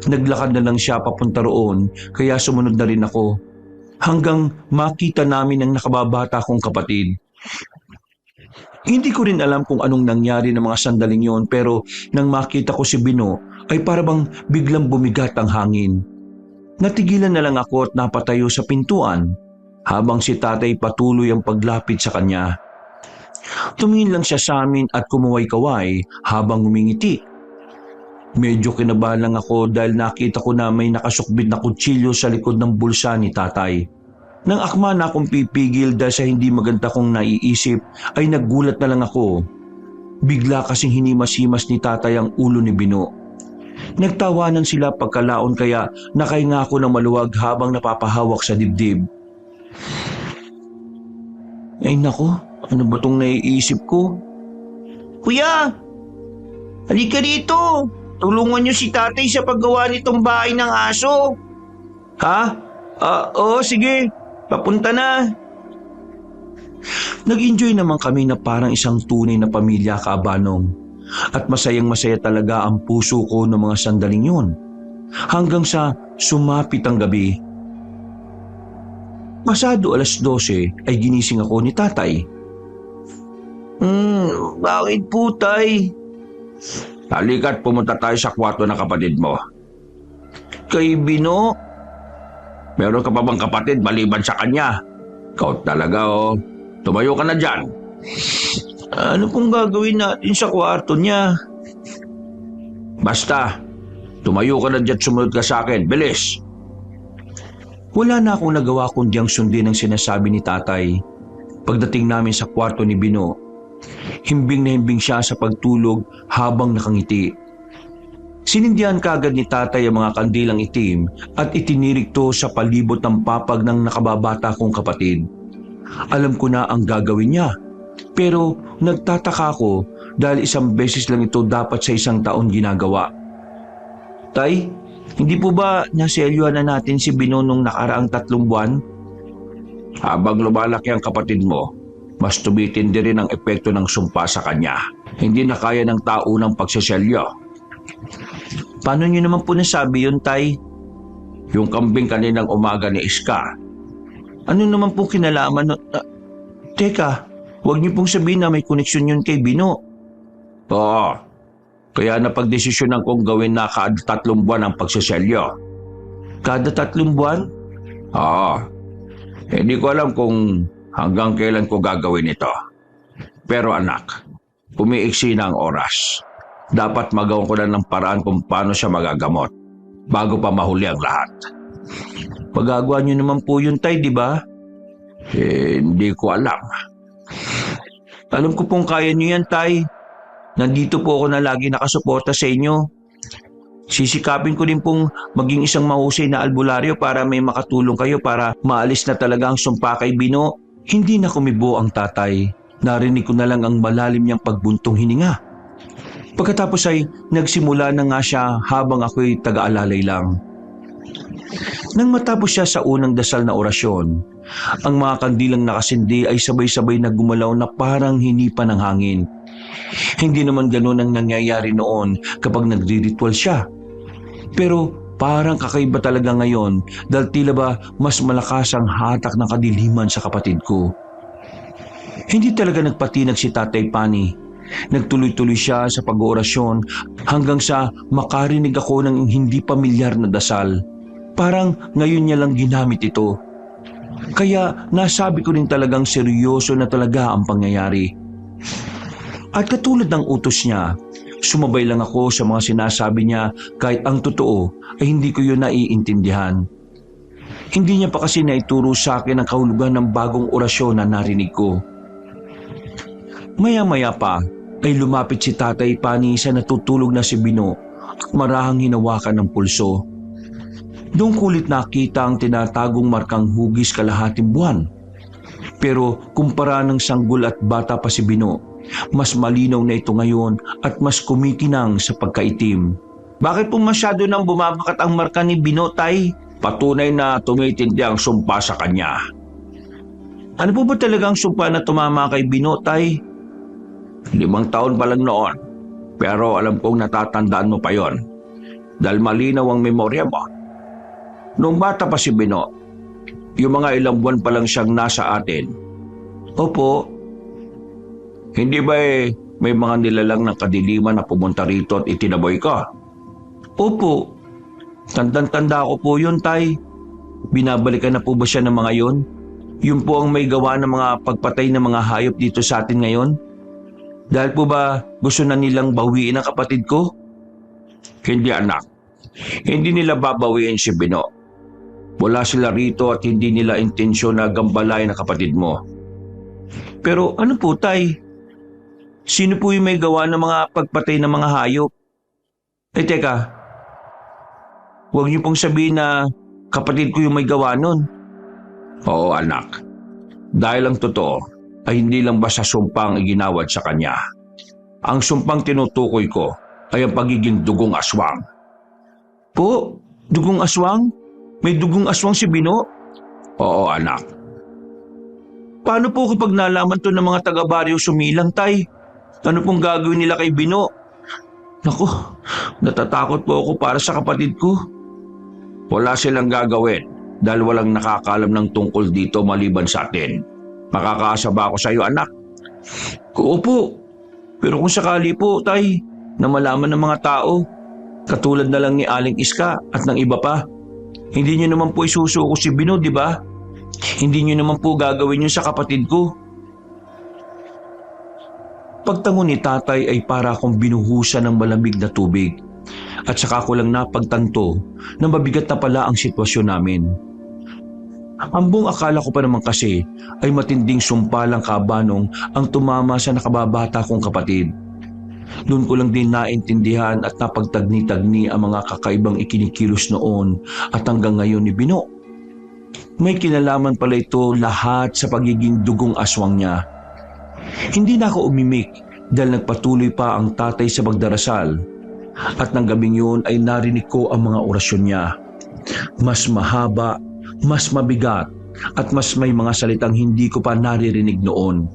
Naglakad na lang siya papunta roon kaya sumunod na rin ako. Hanggang makita namin ang nakababata kong kapatid. Hindi ko rin alam kung anong nangyari ng mga sandaling yon pero nang makita ko si Bino ay parabang biglang bumigat ang hangin. Natigilan na lang ako at napatayo sa pintuan habang si tatay patuloy ang paglapit sa kanya. Tumingin lang siya sa amin at kumuway-kaway habang ngumingiti. Medyo kinabahan lang ako dahil nakita ko na may nakasukbit na kutsilyo sa likod ng bulsa ni tatay. Nang akma na akong pipigil dahil sa hindi maganda kong naiisip ay naggulat na lang ako. Bigla kasing hinimas-himas ni tatay ang ulo ni Bino. Nagtawanan sila pagkalaon kaya nakahinga ako ng maluwag habang napapahawak sa dibdib. Ay nako, ano ba tong naiisip ko? Kuya, halika dito. Tulungan niyo si tatay sa paggawa nitong bahay ng aso. Ha? Oo, sige. Papunta na. Nag-enjoy naman kami na parang isang tunay na pamilya, Kabanong. At masayang-masaya talaga ang puso ko ng mga sandaling yun. Hanggang sa sumapit ang gabi. Pasado 12:00 ay ginising ako ni tatay. Bakit po, tay? Halika't pumunta tayo sa kwarto ng kapatid mo. Kay Bino? Meron ka pa bang kapatid maliban sa kanya? Ikaw talaga oh. Tumayo ka na dyan. Ano pong gagawin natin sa kwarto niya? Basta, tumayo ka na dyan at sumunod ka sa akin. Bilis! Wala na akong nagawa kundi ang sundin ang sinasabi ni tatay. Pagdating namin sa kwarto ni Bino, himbing na himbing siya sa pagtulog habang nakangiti. Sinindihan kagad ni tatay ang mga kandilang itim at itinirik to sa palibot ng papag ng nakababata kong kapatid. Alam ko na ang gagawin niya, pero nagtataka ako dahil isang beses lang ito dapat sa isang taon ginagawa. Tay, Hindi po ba naselyuhan na natin si Bino nung nakaraang 3 buwan? Habang lumalaki ang kapatid mo, mas tumitindi rin ang epekto ng sumpa sa kanya. Hindi na kaya ng taunang pagseselyo. Paano niyo naman po nasabi yun, Tay? Yung kambing kaninang umaga ni Iska, Ano naman po kinalaman? Teka, huwag niyo pong sabihin na may koneksyon yun kay Bino. oo, kaya napagdesisyonan kong gawin na kada 3 buwan ang pagseselyo. Kada 3 buwan? Oo, hindi ko alam kung hanggang kailan ko gagawin ito. Pero anak, umiiksi na ang oras. Dapat magawa ko na ng paraan kung paano siya magagamot bago pa mahuli ang lahat. Magagawa niyo naman po yun, Tay, di ba? Hindi ko alam. Alam ko pong kaya niyo yan, Tay. Nandito po ako na lagi nakasuporta sa inyo. Sisikapin ko din pong maging isang mahusay na albularyo para may makatulong kayo para maalis na talaga ang sumpa kay Bino. Hindi na kumibo ang tatay. Narinig ko na lang ang malalim niyang pagbuntong hininga. Pagkatapos ay nagsimula na nga siya habang ako'y taga-alalay lang. Nang matapos siya sa unang dasal na orasyon, ang mga kandilang nakasindi ay sabay-sabay na gumalaw na parang hinipan ng hangin. Hindi naman ganoon ang nangyayari noon kapag nagriritual siya. Pero parang kakaiba talaga ngayon dahil tila ba mas malakas ang hatak ng kadiliman sa kapatid ko. Hindi talaga nagpatinag si Tatay Pani. Nagtuloy-tuloy siya sa pag-oorasyon hanggang sa makarinig ako ng hindi pamilyar na dasal. Parang ngayon niya lang ginamit ito. Kaya nasabi ko rin talagang seryoso na talaga ang pangyayari. At katulad ng utos niya, sumabay lang ako sa mga sinasabi niya kahit ang totoo ay hindi ko yun naiintindihan. Hindi niya pa kasi naituro sa akin ang kahulugan ng bagong orasyon na narinig ko. Maya-maya pa ay lumapit si Tatay Pani sa natutulog na si Bino at marahang hinawakan ng pulso. Doon kulit nakita ang tinatagong markang hugis kalahating buwan. Pero kumpara ng sanggol at bata pa si Bino, mas malinaw na ito ngayon at mas kumikinang sa pagkaitim. Bakit po masyado nang bumabakat ang marka ni Bino, Tay? Patunay na tumitindi ang sumpa sa kanya. Ano po ba talagang sumpa na tumama kay Bino, Tay? 5 taon pa lang noon, pero alam kong natatandaan mo pa yon dahil malinaw ang memorya mo. Nung bata pa si Bino, yung mga ilang buwan pa lang siyang nasa atin. Opo. Hindi ba may mga nilalang ng kadiliman na pumunta rito at itinaboy ka? Opo. Tandang-tanda ko po yun, Tay. Binabalikan na po ba siya ng mga yon? Yun po ang may gawa ng mga pagpatay ng mga hayop dito sa atin ngayon? Dahil po ba gusto na nilang bawiin ang kapatid ko? Hindi anak. Hindi nila babawiin si Bino. Wala sila rito at hindi nila intensyon na gambalain ang kapatid mo. Pero ano po, Tay? Sino po yung may gawa ng mga pagpatay ng mga hayop? Teka. Huwag niyo pong sabihin na kapatid ko yung may gawa nun. Oo anak. Dahil ang totoo ay hindi lang basta sumpang iginawad sa kanya. Ang sumpang tinutukoy ko ay ang pagiging dugong aswang. Po? Dugong aswang? May dugong aswang si Bino? Oo anak. Paano po kapag nalaman to ng mga taga-baryo sumilang, Tay? Ano pong gagawin nila kay Bino? Naku, natatakot po ako para sa kapatid ko. Wala silang gagawin dahil walang nakakaalam ng tungkol dito maliban sa atin. Makakaasa ba ako sa iyo anak? Opo. Pero kung sakali po, Tay, na malaman ng mga tao, katulad na lang ni Aling Iska at ng iba pa, hindi niyo naman po isusuko si Bino, di ba? Hindi niyo naman po gagawin yun sa kapatid ko. Pagtango ni Tatay ay para akong binuhusan ng malamig na tubig. At saka ko lang napagtanto na mabigat na pala ang sitwasyon namin. Ang buong akala ko pa naman kasi ay matinding sumpalang kabanong ang tumama sa nakababata kong kapatid. Doon ko lang din naintindihan at napagtagni-tagni ang mga kakaibang ikinikilos noon at hanggang ngayon ni Bino. May kinalaman pala ito lahat sa pagiging dugong aswang niya. Hindi na ako umimik dahil nagpatuloy pa ang tatay sa pagdarasal. At ng gabing yun ay narinig ko ang mga orasyon niya. Mas mahaba, mas mabigat, at mas may mga salitang hindi ko pa naririnig noon.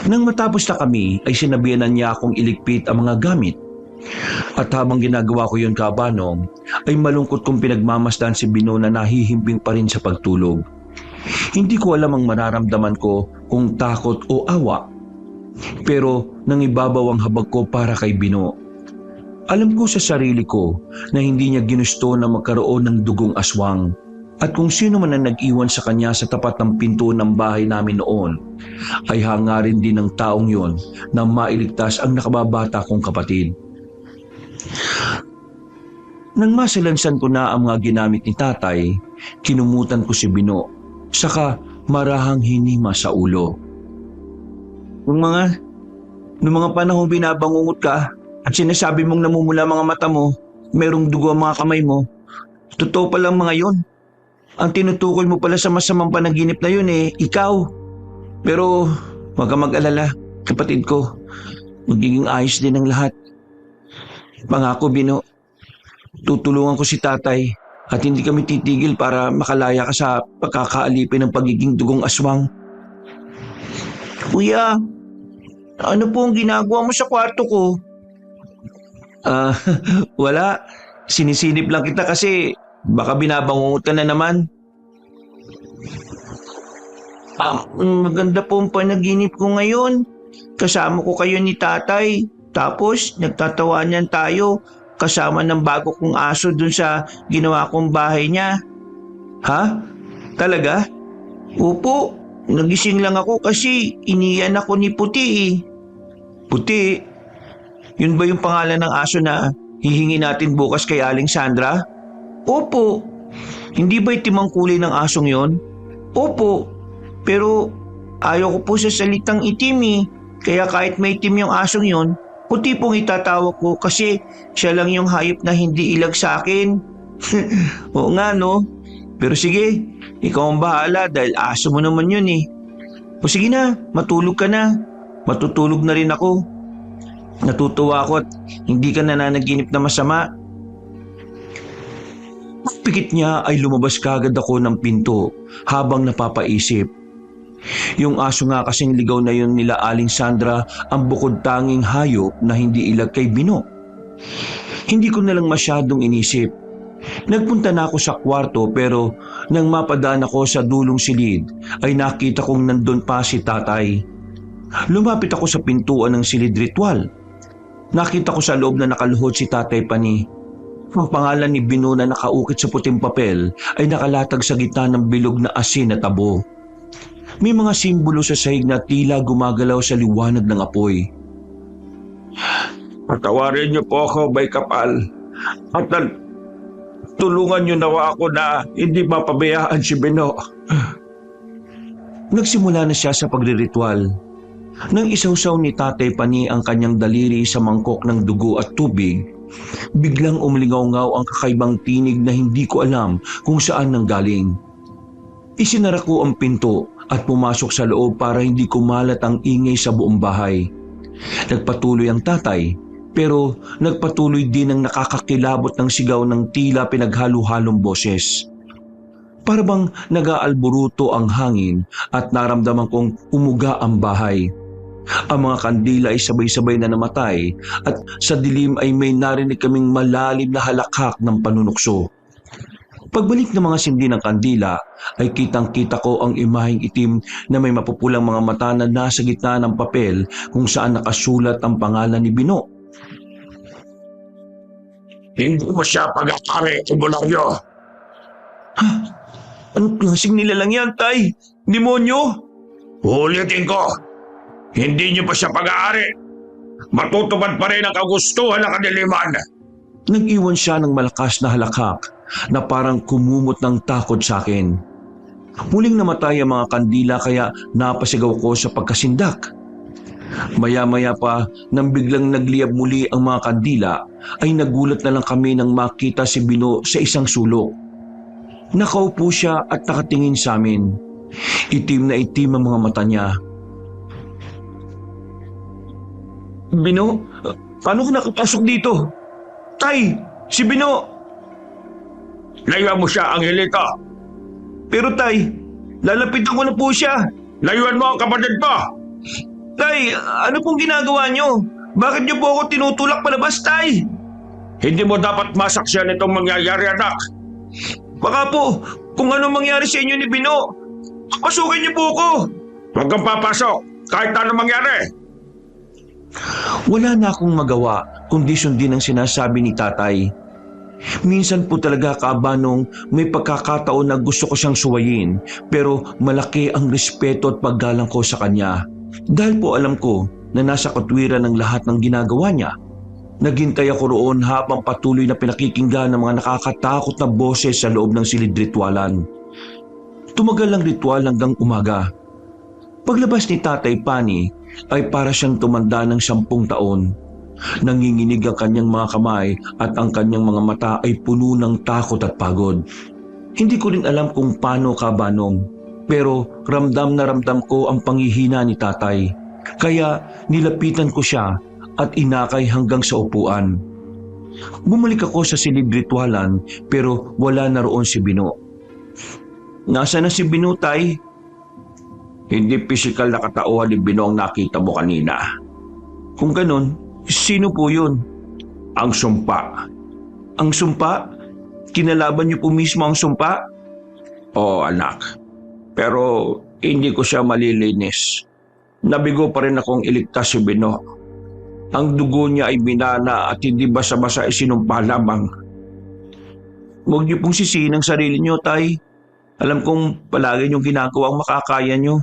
Nang matapos na kami ay sinabihan niya akong iligpit ang mga gamit. At habang ginagawa ko yun, Kabanong, ay malungkot kong pinagmamasdan si Bino na nahihimbing pa rin sa pagtulog. Hindi ko alam ang mararamdaman ko kung takot o awa. Pero nang ibabaw ang habag ko para kay Bino. Alam ko sa sarili ko na hindi niya ginusto na magkaroon ng dugong aswang. At kung sino man ang nag-iwan sa kanya sa tapat ng pinto ng bahay namin noon, ay hangarin din ng taong yon na mailigtas ang nakababata kong kapatid. Nang masalansan ko na ang mga ginamit ni tatay, kinumutan ko si Bino, saka marahang hinima sa ulo. Nung mga panahong binabangungot ka at sinasabi mong namumula mga mata mo, merong dugo ang mga kamay mo, totoo palang mga yon. Ang tinutukoy mo pala sa masamang panaginip na yun ikaw. Pero huwag kang mag-alala, kapatid ko. Magiging ayos din ang lahat. Pangako, Bino, tutulungan ko si tatay at hindi kami titigil para makalaya ka sa pagkakaalipin ng pagiging dugong aswang. Kuya, ano po ang ginagawa mo sa kwarto ko? Wala. Sinisinip lang kita kasi baka binabangungot ka na naman. Maganda po ang panaginip ko ngayon. Kasama ko kayo ni tatay. Tapos nagtatawanan tayo kasama ng bago kong aso dun sa ginawa kong bahay niya. Ha? Talaga? Opo, nagising lang ako kasi iniyan ako ni Puti. Puti? Yun ba yung pangalan ng aso na hihingi natin bukas kay Aling Sandra? Opo. Hindi ba itim ang kulay ng asong yon? Opo. Pero ayaw ko po sa salitang itim. Kaya kahit may itim yung asong yon, puti pong itatawag ko kasi siya lang yung hayop na hindi ilag sa akin. Oo nga no. Pero sige, ikaw ang bahala dahil aso mo naman yun O sige na, matulog ka na. Matutulog na rin ako. Natutuwa ako at hindi ka nananaginip na masama. Pagpikit niya ay lumabas kagad ako ng pinto habang napapaisip. Yung aso nga kasing ligaw na yun nila Aling Sandra ang bukod tanging hayop na hindi ilag kay Bino. Hindi ko na lang masyadong inisip. Nagpunta na ako sa kwarto pero nang mapadaan ako sa dulong silid ay nakita kong nandun pa si tatay. Lumapit ako sa pintuan ng silid ritual. Nakita ko sa loob na nakaluhod si Tatay Pani. Ang pangalan ni Bino na nakaukit sa puting papel ay nakalatag sa gitna ng bilog na asin na tabo. May mga simbolo sa sahig na tila gumagalaw sa liwanag ng apoy. Patawarin niyo po ako, Bay Kapal. At tulungan niyo nawa ako na hindi mapabayaan si Bino. Nagsimula na siya sa pagriritual. Nang isawsaw ni Tatay Pani ang kanyang daliri sa mangkok ng dugo at tubig, biglang umlingaw-ngaw ang kakaibang tinig na hindi ko alam kung saan nanggaling. Isinara ko ang pinto at pumasok sa loob para hindi kumalat ang ingay sa buong bahay. Nagpatuloy ang tatay, pero nagpatuloy din ang nakakakilabot ng sigaw ng tila pinaghalo-halong boses. Para bang nag-aalburuto ang hangin at naramdaman kong umuga ang bahay. Ang mga kandila ay sabay-sabay na namatay at sa dilim ay may narinig kaming malalim na halakhak ng panunukso. Pagbalik ng mga sindi ng kandila ay kitang-kita ko ang imaheng itim na may mapupulang mga mata na nasa gitna ng papel kung saan nakasulat ang pangalan ni Bino. Hindi mo siya pag-akari, Ibularyo. Ha? Anong klaseng nilalang yan, Tay? Demonyo? Ulitin ko, hindi niyo pa siya pag-aari. Matutupad pa rin ang kagustuhan ng kadiliman. Nag-iwan siya ng malakas na halakhak na parang kumumot ng takot sa akin. Muling namatay ang mga kandila kaya napasigaw ko sa pagkasindak. Maya-maya pa nang biglang nagliyab muli ang mga kandila ay nagulat na lang kami nang makita si Bino sa isang sulok. Nakaupo siya at nakatingin sa amin. Itim na itim ang mga mata niya. Bino, Paano ka nakapasok dito? Tay, si Bino! Layuan mo siya, Angelito. Pero tay, lalapitan ko na po siya. Layuan mo ang kapatid mo. Tay, ano pong ginagawa niyo? Bakit niyo po ako tinutulak palabas, tay? Hindi mo dapat masaksiyan itong mangyayari, anak. Baka po, kung ano mangyari sa inyo ni Bino, pasukin niyo po ako. Huwag kang papasok, kahit ano mangyari. Wala na akong magawa kundi sundin ang sinasabi ni tatay. Minsan po talaga, Kabanong, may pagkakataon na gusto ko siyang suwayin, pero malaki ang respeto at paggalang ko sa kanya. Dahil po alam ko na nasa katwiran ng lahat ng ginagawa niya. Naghintay ako roon habang patuloy na pinakikinggan ng mga nakakatakot na boses sa loob ng silid ritualan. Tumagal ang ritual hanggang umaga. Paglabas ni Tatay Pani ay para siyang tumanda ng 10 taon. Nanginginig ang kanyang mga kamay at ang kanyang mga mata ay puno ng takot at pagod. Hindi ko rin alam kung paano, Kabanong, pero ramdam na ramdam ko ang panghihina ni tatay. Kaya nilapitan ko siya at inakay hanggang sa upuan. Bumalik ako sa silid ritualan pero wala na roon si Bino. Nasaan na si Bino, tay? Hindi pisikal na katauhan ni Bino ang nakita mo kanina. Kung ganon, sino po yun? Ang sumpa. Ang sumpa? Kinalaban niyo po mismo ang sumpa? Oo, anak. Pero hindi ko siya malilinis. Nabigo pa rin akong iligtas si Bino. Ang dugo niya ay binana at hindi basa-basa isinumpa lamang. Huwag niyo pong sisihin ang sarili niyo, tay. Alam kong palagi niyong ginagawa ang makakaya niyo.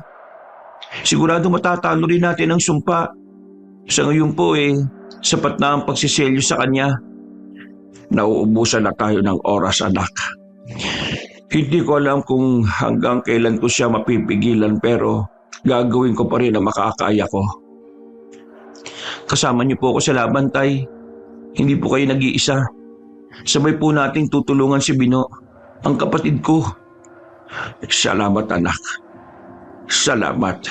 Sigurado matatalo rin natin ang sumpa. Sa ngayon po sapat na ang pagsiselyo sa kanya. Nauubusan na tayo ng oras, anak. Hindi ko alam kung hanggang kailan ko siya mapipigilan pero gagawin ko pa rin ang makakaya ko. Kasama niyo po ako sa laban, tay. Hindi po kayo nag-iisa. Sabay po nating tutulungan si Bino, ang kapatid ko. Salamat, anak. Salamat.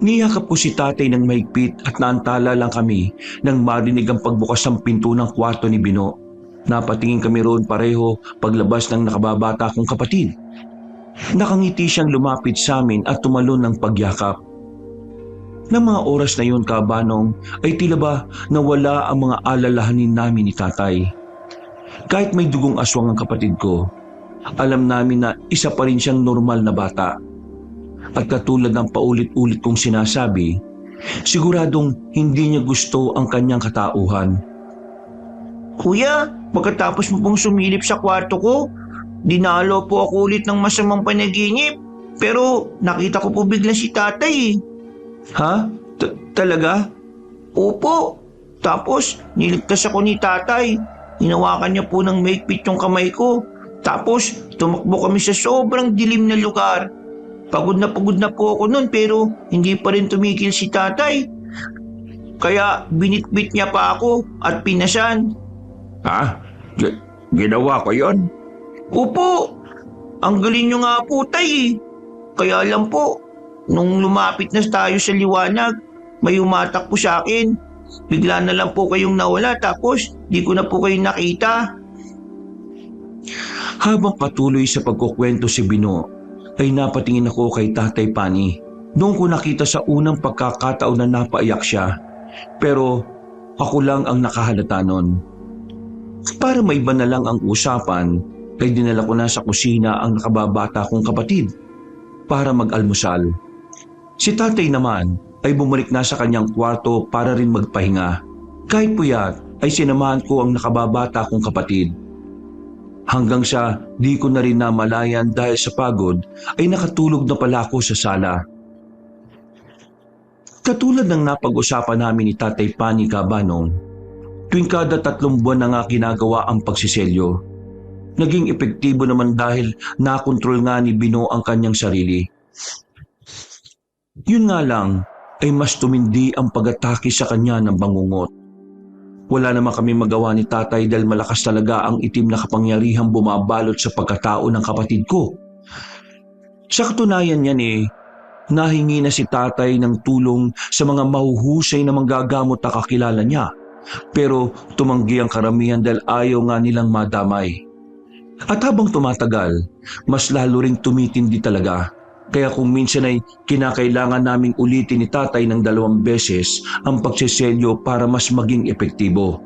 Niyakap ko si tatay ng mahigpit at naantala lang kami nang marinig ang pagbukas ng pinto ng kwarto ni Bino. Napatingin kami roon pareho paglabas ng nakababata kong kapatid. Nakangiti siyang lumapit sa amin at tumalon ng pagyakap. Nang mga oras na yun, Kabanong, ay tila ba nawala ang mga alalahanin namin ni tatay. Kahit may dugong aswang ang kapatid ko, alam namin na isa pa rin siyang normal na bata. At katulad ng paulit-ulit kong sinasabi, siguradong hindi niya gusto ang kanyang katauhan. Kuya, pagkatapos mo pong sumilip sa kwarto ko, dinalo po ako ulit ng masamang panaginip. Pero nakita ko po bigla si tatay. Ha? Talaga? Opo. Tapos niligtas ako ni tatay. Hinawakan niya po ng mahigpit yung kamay ko. Tapos tumakbo kami sa sobrang dilim na lugar. Pagod na po ako noon pero hindi pa rin tumigil si tatay. Kaya binitbit niya pa ako at pinasan. Ha? Ginawa ko yon? Opo. Ang galing niyo nga po, tay. Kaya lang po, nung lumapit na tayo sa liwanag, may umatak po sa akin. Bigla na lang po kayong nawala tapos di ko na po kayo nakita. Habang patuloy sa pagkukwento si Bino, ay napatingin ako kay Tatay Pani. Noong ko nakita sa unang pagkakataon na napaiyak siya, pero ako lang ang nakahalata nun. Para maiba na lang ang usapan, ay dinala ko na sa kusina ang nakababata kong kapatid para mag-almusal. Si tatay naman ay bumalik na sa kanyang kwarto para rin magpahinga. Kahit puyat ay sinamahan ko ang nakababata kong kapatid. Hanggang sa di ko na rin namalayan dahil sa pagod ay nakatulog na pala ako sa sala. Katulad ng napag-usapan namin ni Tatay Pani, Kabanong, tuwing kada 3 buwan na nga ginagawa ang pagsiselyo. Naging epektibo naman dahil nakontrol nga ni Bino ang kanyang sarili. Yun nga lang ay mas tumindi ang pag-atake sa kanya ng bangungot. Wala naman kami magawa ni tatay dahil malakas talaga ang itim na kapangyarihang bumabalot sa pagkatao ng kapatid ko. Sa katunayan niyan nahingi na si tatay ng tulong sa mga mahuhusay na manggagamot na kakilala niya. Pero tumanggi ang karamihan dahil ayaw nga nilang madamay. At habang tumatagal, mas lalo ring tumitindi talaga. Kaya kung minsan ay kinakailangan naming ulitin ni tatay ng 2 beses ang pagseselyo para mas maging epektibo.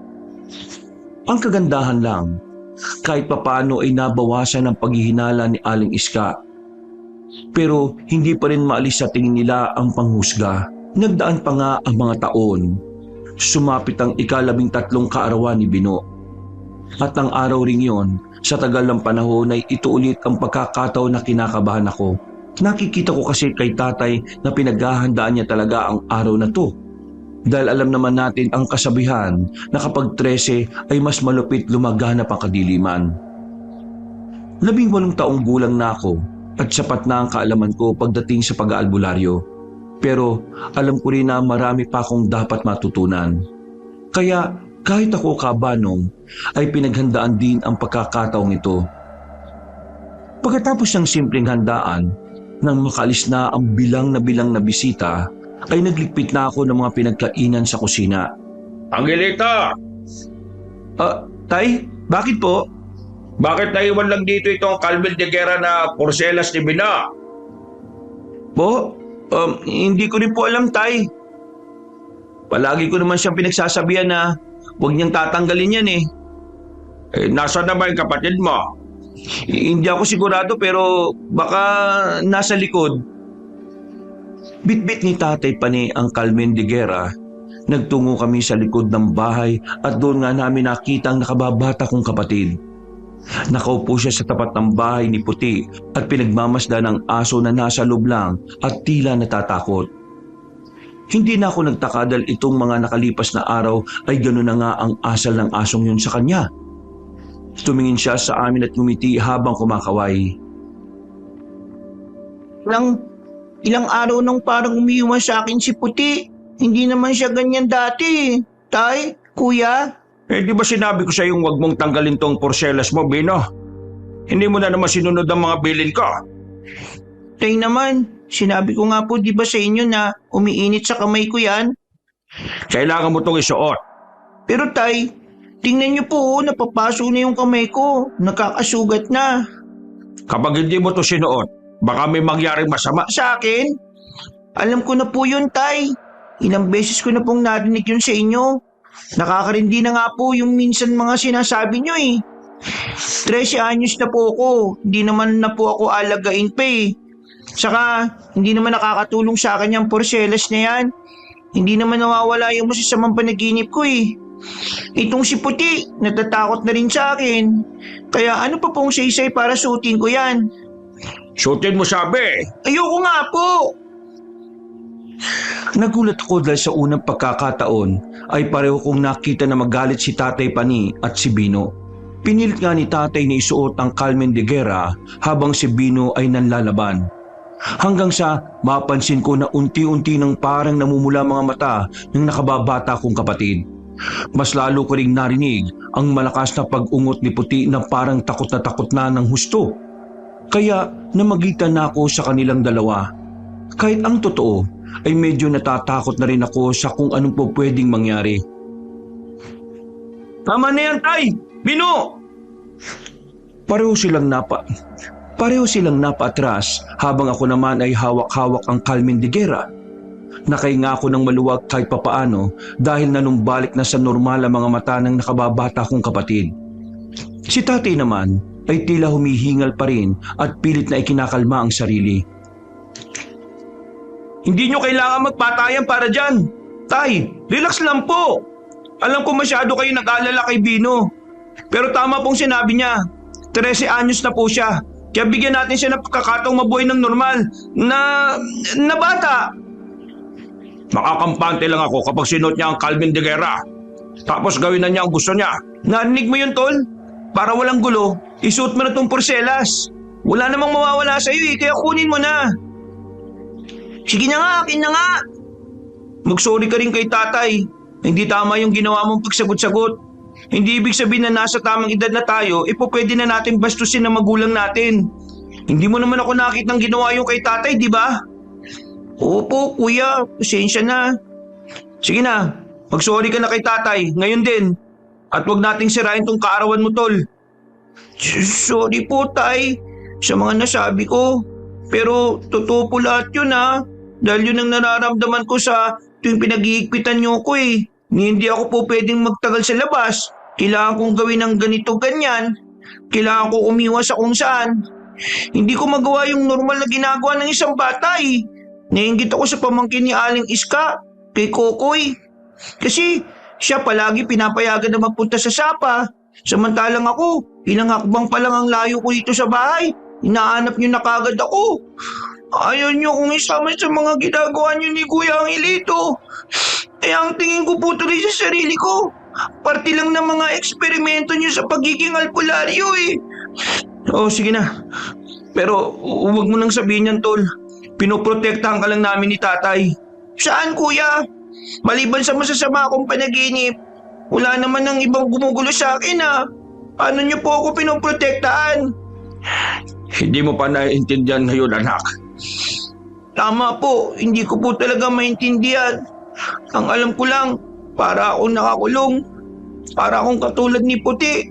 Ang kagandahan lang, kahit papaano ay nabawasan ang paghihinala ni Aling Iska. Pero hindi pa rin maalis sa tingin nila ang panghusga. Nagdaan pa nga ang mga taon. Sumapit ang 13 kaarawan ni Bino. At ang araw ring yon, sa tagal ng panahon ay ito ulit ang pagkakataon na kinakabahan ako. Nakikita ko kasi kay tatay na pinaghahandaan niya talaga ang araw na to. Dahil alam naman natin ang kasabihan na kapag 13 ay mas malupit lumaganap ang kadiliman. 18 taong gulang na ako at sapat na ang kaalaman ko pagdating sa pag-aalbularyo. Pero alam ko rin na marami pa akong dapat matutunan. Kaya kahit ako kabanong ay pinaghandaan din ang pagkakataong ito. Pagkatapos ng simpleng handaan, nang makaalis na ang bilang na bisita, ay naglikpit na ako ng mga pinagkainan sa kusina. Angelita! Tay, bakit po? Bakit naiwan lang dito itong Carmen de Guerra na porselas ni Bina? Po? Hindi ko rin po alam, Tay. Palagi ko naman siyang pinagsasabihan na huwag niyang tatanggalin yan eh. Nasaan naman yung kapatid mo? Hindi ako sigurado pero baka nasa likod. Bitbit ni Tatay Pani ang Carmen de Guerra. Nagtungo kami sa likod ng bahay at doon nga namin nakita ang nakababata kong kapatid. Nakaupo siya sa tapat ng bahay ni Puti at pinagmamasdan ng aso na nasa loob lang at tila natatakot. Hindi na ako nagtaka dahil itong mga nakalipas na araw ay gano'n na nga ang asal ng asong yun sa kanya. Tumingin siya sa amin at ngumiti habang kumakaway. Ilang araw nang parang umiiwan sa akin si Puti. Hindi naman siya ganyan dati. Tay, kuya. Di ba sinabi ko sa iyong huwag mong tanggalin tong porselas mo, Bino? Hindi mo na naman sinunod ang mga bilin ko. Tay naman, sinabi ko nga po di ba sa inyo na umiinit sa kamay ko yan? Kailangan mo itong isuot. Pero tay, tingnan niyo po, napapaso na yung kamay ko. Nakakasugat na. Kapag hindi mo ito sinuot, baka may mangyaring masama Sa akin? Alam ko na po yun, tay. Ilang beses ko na pong narinig yun sa inyo. Nakakarindi na nga po yung minsan mga sinasabi nyo eh. 13 anyos na po ako. Hindi naman na po ako alagain pa eh. Saka, hindi naman nakakatulong sa akin yung porselas na yan. Hindi naman nawawala yung masasamang panaginip ko eh. Itong si Puti, natatakot na rin sa akin. Kaya ano pa pong saysay para suotin ko yan? Suotin mo sabi. Ayoko nga po. Nagulat ako dahil sa unang pagkakataon ay pareho kong nakita na magalit si Tatay Pani at si Bino. Pinilit nga ni Tatay na isuot ang Carmen de Guerra habang si Bino ay nanlalaban. Hanggang sa mapansin ko na unti-unti nang parang namumula mga mata ng nakababata kong kapatid. Mas lalo ko ring narinig ang malakas na pag-ungot ni Puti na parang takot na ng husto. Kaya namagitan na ako sa kanilang dalawa. Kahit ang totoo ay medyo natatakot na rin ako sa kung anong po pwedeng mangyari. Tama na yan, Tay! Bino! Pareho silang napaatras habang ako naman ay hawak-hawak ang Carmen de Guerra. Nakahinga ako ng maluwag kahit papaano dahil nanumbalik na sa normal ang mga mata ng nakababata kong kapatid. Si Tatay naman ay tila humihingal pa rin at pilit na ikinakalma ang sarili. Hindi nyo kailangan magpatayan para dyan. Tay, relax lang po. Alam ko masyado kayo nag-alala kay Bino. Pero tama pong sinabi niya. 13 anyos na po siya. Kaya bigyan natin siya ng pagkakataong mabuhay ng normal na bata. Makakampante lang ako kapag sinuot niya ang Carmen de Guerra. Tapos gawin na niya ang gusto niya. Narinig mo yun, Tol? Para walang gulo, isuot mo na tong porselas. Wala namang mawawala sa iyo kaya kunin mo na. Sige na nga, akin na nga. Magsorry ka rin kay Tatay. Hindi tama yung ginawa mong pagsagot-sagot. Hindi ibig sabihin na nasa tamang edad na tayo, pwede na natin bastusin ang magulang natin. Hindi mo naman ako nakitang ginawa yung kay Tatay, di ba? Opo, kuya. Pasensya na. Sige na, mag-sorry ka na kay tatay, ngayon din. At wag nating sirain tong kaarawan mo, tol. Sorry po, tay. Sa mga nasabi ko. Pero totoo po lahat yun, ha. Dahil yun ang nararamdaman ko sa tuwing pinag-iigpitan niyo ko eh. Hindi ako po pwedeng magtagal sa labas. Kailangan kong gawin ng ganito ganyan. Kailangan ko umiwas sa kung saan. Hindi ko magawa yung normal na ginagawa ng isang bata eh. Naiinggit ako sa pamangkin ni Aling Iska, kay Kokoy. Kasi siya palagi pinapayagan na magpunta sa Sapa. Samantalang ako, ilang hakbang pa lang ang layo ko dito sa bahay. Hinahanap niyo na kagad ako. Ayaw niyo kung isama sa mga ginagawa niyo ni Kuya Angelito. Kaya ang tingin ko po tuloy sa sarili ko. Parte lang ng mga eksperimento niyo sa pagiging albularyo eh. Oh, sige na. Pero huwag mo nang sabihin yan, tol. Pinoprotektahan ka lang namin ni tatay. Saan, kuya? Maliban sa masasama akong panaginip, wala naman ng ibang gumugulo sa akin ha. Paano niyo po ako pinoprotektahan? Hindi mo pa naiintindihan ngayon, anak. Tama po, hindi ko po talaga maintindihan. Ang alam ko lang, para akong nakakulong. Para akong katulad ni Puti.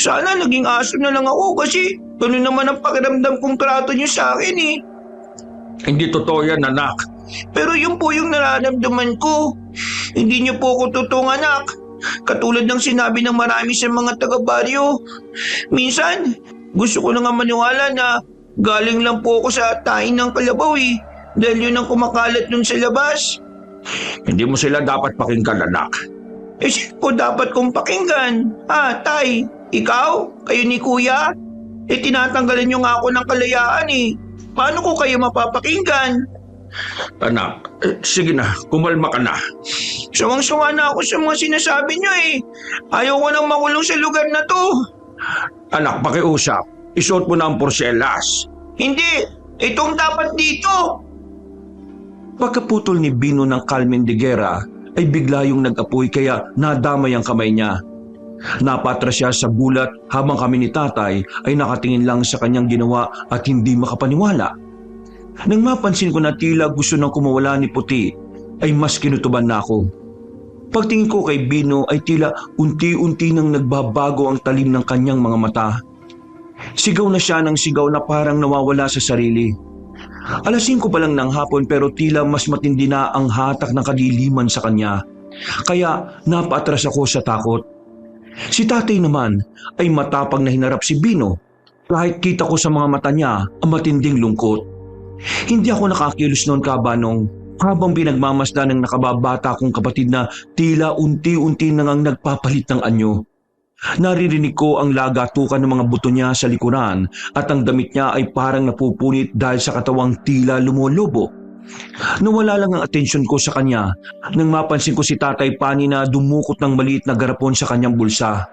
Sana naging aso na lang ako kasi gano'n naman ang pakiramdam kong trato niyo sa akin eh. Hindi totoo yan, anak. Pero yun po yung nararamdaman ko. Hindi niyo po ako totoong anak. Katulad ng sinabi ng marami sa mga taga-baryo. Minsan, gusto ko na nga maniwala na galing lang po ako sa tain ng kalabaw eh. Dahil yun ang kumakalat nun sa labas. Hindi mo sila dapat pakinggan, anak. Eh sino po dapat kong pakinggan? Tay, ikaw? Kayo ni Kuya? Eh tinatanggalan niyo nga ako ng kalayaan eh. Paano ko kayo mapapakinggan? Anak, sige na, kumalma ka na. Sawang-sawa na ako sa mga sinasabi niyo eh. Ayaw ko nang makulong sa lugar na to. Anak, pakiusap. Isuot mo na ang porselas. Hindi, itong dapat dito. Pagkaputol ni Bino ng Carmen de Guerra, ay bigla yung nag-apoy kaya nadamay ang kamay niya. Napatras siya sa gulat habang kami ni tatay ay nakatingin lang sa kanyang ginawa at hindi makapaniwala. Nang mapansin ko na tila gusto nang kumawala ni Puti, ay mas kinutuban na ako. Pagtingin ko kay Bino ay tila unti-unti nang nagbabago ang talim ng kanyang mga mata. Sigaw na siya ng sigaw na parang nawawala sa sarili. Alas 5 pa lang ng hapon pero tila mas matindi na ang hatak ng kadiliman sa kanya. Kaya napaatras ako sa takot. Si tatay naman ay matapang na hinarap si Bino kahit kita ko sa mga mata niya ang matinding lungkot. Hindi ako nakakilos noon, kabanong, habang pinagmamasdan ng nakababata kong kapatid na tila unti-unti nang nagpapalit ng anyo. Naririnig ko ang lagatukan ng mga buto niya sa likuran at ang damit niya ay parang napupunit dahil sa katawang tila lumolobo. Nawala lang ang atensyon ko sa kanya nang mapansin ko si Tatay Pani na dumukot ng maliit na garapon sa kanyang bulsa.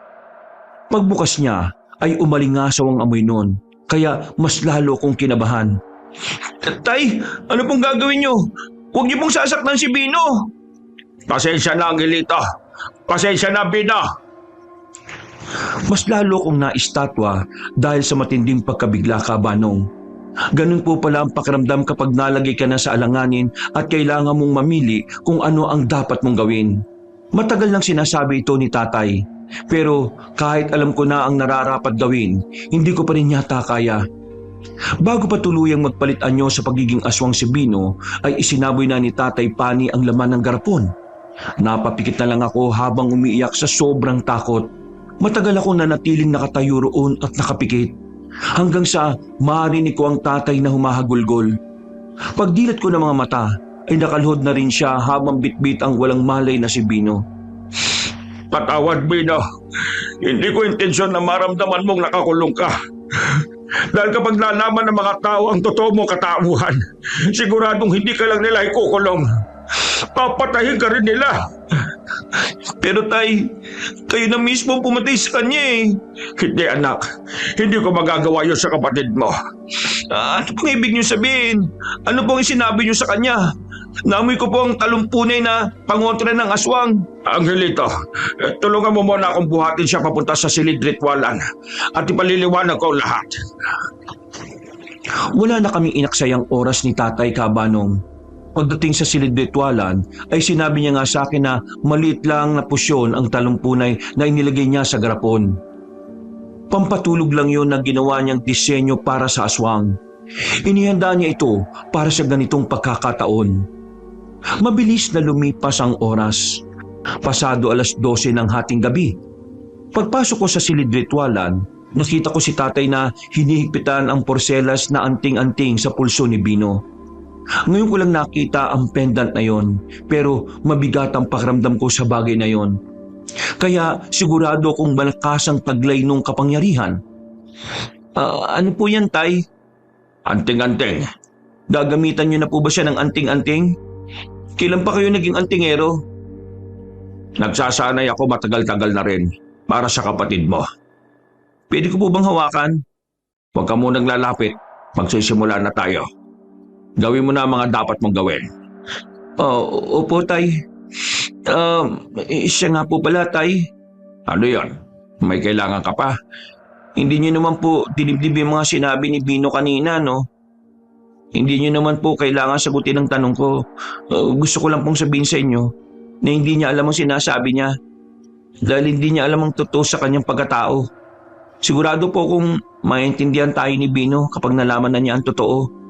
Pagbukas niya ay umalingasaw ang amoy noon, kaya mas lalo kong kinabahan. Tay, ano pong gagawin niyo? Huwag niyo pong sasaktan si Bino. Pasensya na, Angelito. Pasensya na, Bino. Mas lalo kong naistatwa dahil sa matinding pagkabigla, kabanong. Ganun po pala ang pakiramdam kapag nalagay ka na sa alanganin at kailangan mong mamili kung ano ang dapat mong gawin. Matagal nang sinasabi ito ni tatay, pero kahit alam ko na ang nararapat gawin, hindi ko pa rin yata kaya. Bago pa tuluyang magpalit anyo sa pagiging aswang si Bino, ay isinaboy na ni Tatay Pani ang laman ng garapon. Napapikit na lang ako habang umiiyak sa sobrang takot. Matagal ako nanatiling nakatayo roon at nakapikit, hanggang sa marinig ko ang tatay na humahagulgol. Pagdilat ko ng mga mata, ay nakaluhod na rin siya habang bitbit ang walang malay na si Bino. Patawad, Bino. Hindi ko intensyon na maramdaman mong nakakulong ka. Dahil kapag nalaman ng mga tao ang totoo mong katauhan, siguradong hindi ka lang nila ikukulong. Papatayin ka rin nila. Pero tay, kayo na mismo pumatay sa kanya eh. Hindi, anak. Hindi ko magagawa yun sa kapatid mo. Ano pong ibig niyo sabihin? Ano pong sinabi niyo sa kanya? Naamoy ko po ang talumpunay na pangontra ng aswang. Angelito, tulungan mo muna akong buhatin siya papunta sa silid ritwalan at ipaliliwanag ko lahat. Wala na kaming inaksayang oras ni Tatay, kabanong. Pagdating sa silid-ritualan ay sinabi niya nga sa akin na maliit lang na pusyon ang talumpunay na inilagay niya sa garapon. Pampatulog lang yon na ginawa niyang disenyo para sa aswang. Inihanda niya ito para sa ganitong pagkakataon. Mabilis na lumipas ang oras. Pasado 12:00 ng hating gabi. Pagpasok ko sa silid-ritualan, nakita ko si tatay na hinihigpitan ang porselas na anting-anting sa pulso ni Bino. Ngayon ko lang nakita ang pendant na yon, pero mabigat ang pakiramdam ko sa bagay na yon. Kaya sigurado kong malakas ang taglay nung kapangyarihan. Ano po yan, tay? Anting-anting. Gagamitan niyo na po ba siya ng anting-anting? Kailan pa kayo naging antingero? Nagsasanay ako matagal-tagal na rin para sa kapatid mo. Pwede ko po bang hawakan? Huwag ka munang lalapit. Magsisimula na tayo. Gawin mo na ang mga dapat mong gawin. Opo, tay. Siya nga po pala, tay. Ano yon? May kailangan ka pa? Hindi niyo naman po dinibdib yung mga sinabi ni Bino kanina, no? Hindi niyo naman po kailangan sagutin ang tanong ko. Gusto ko lang pong sabihin sa inyo na hindi niya alam ang sinasabi niya. Dahil hindi niya alam ang totoo sa kanyang pagkatao. Sigurado po kung maintindihan tayo ni Bino kapag nalaman na niya ang totoo.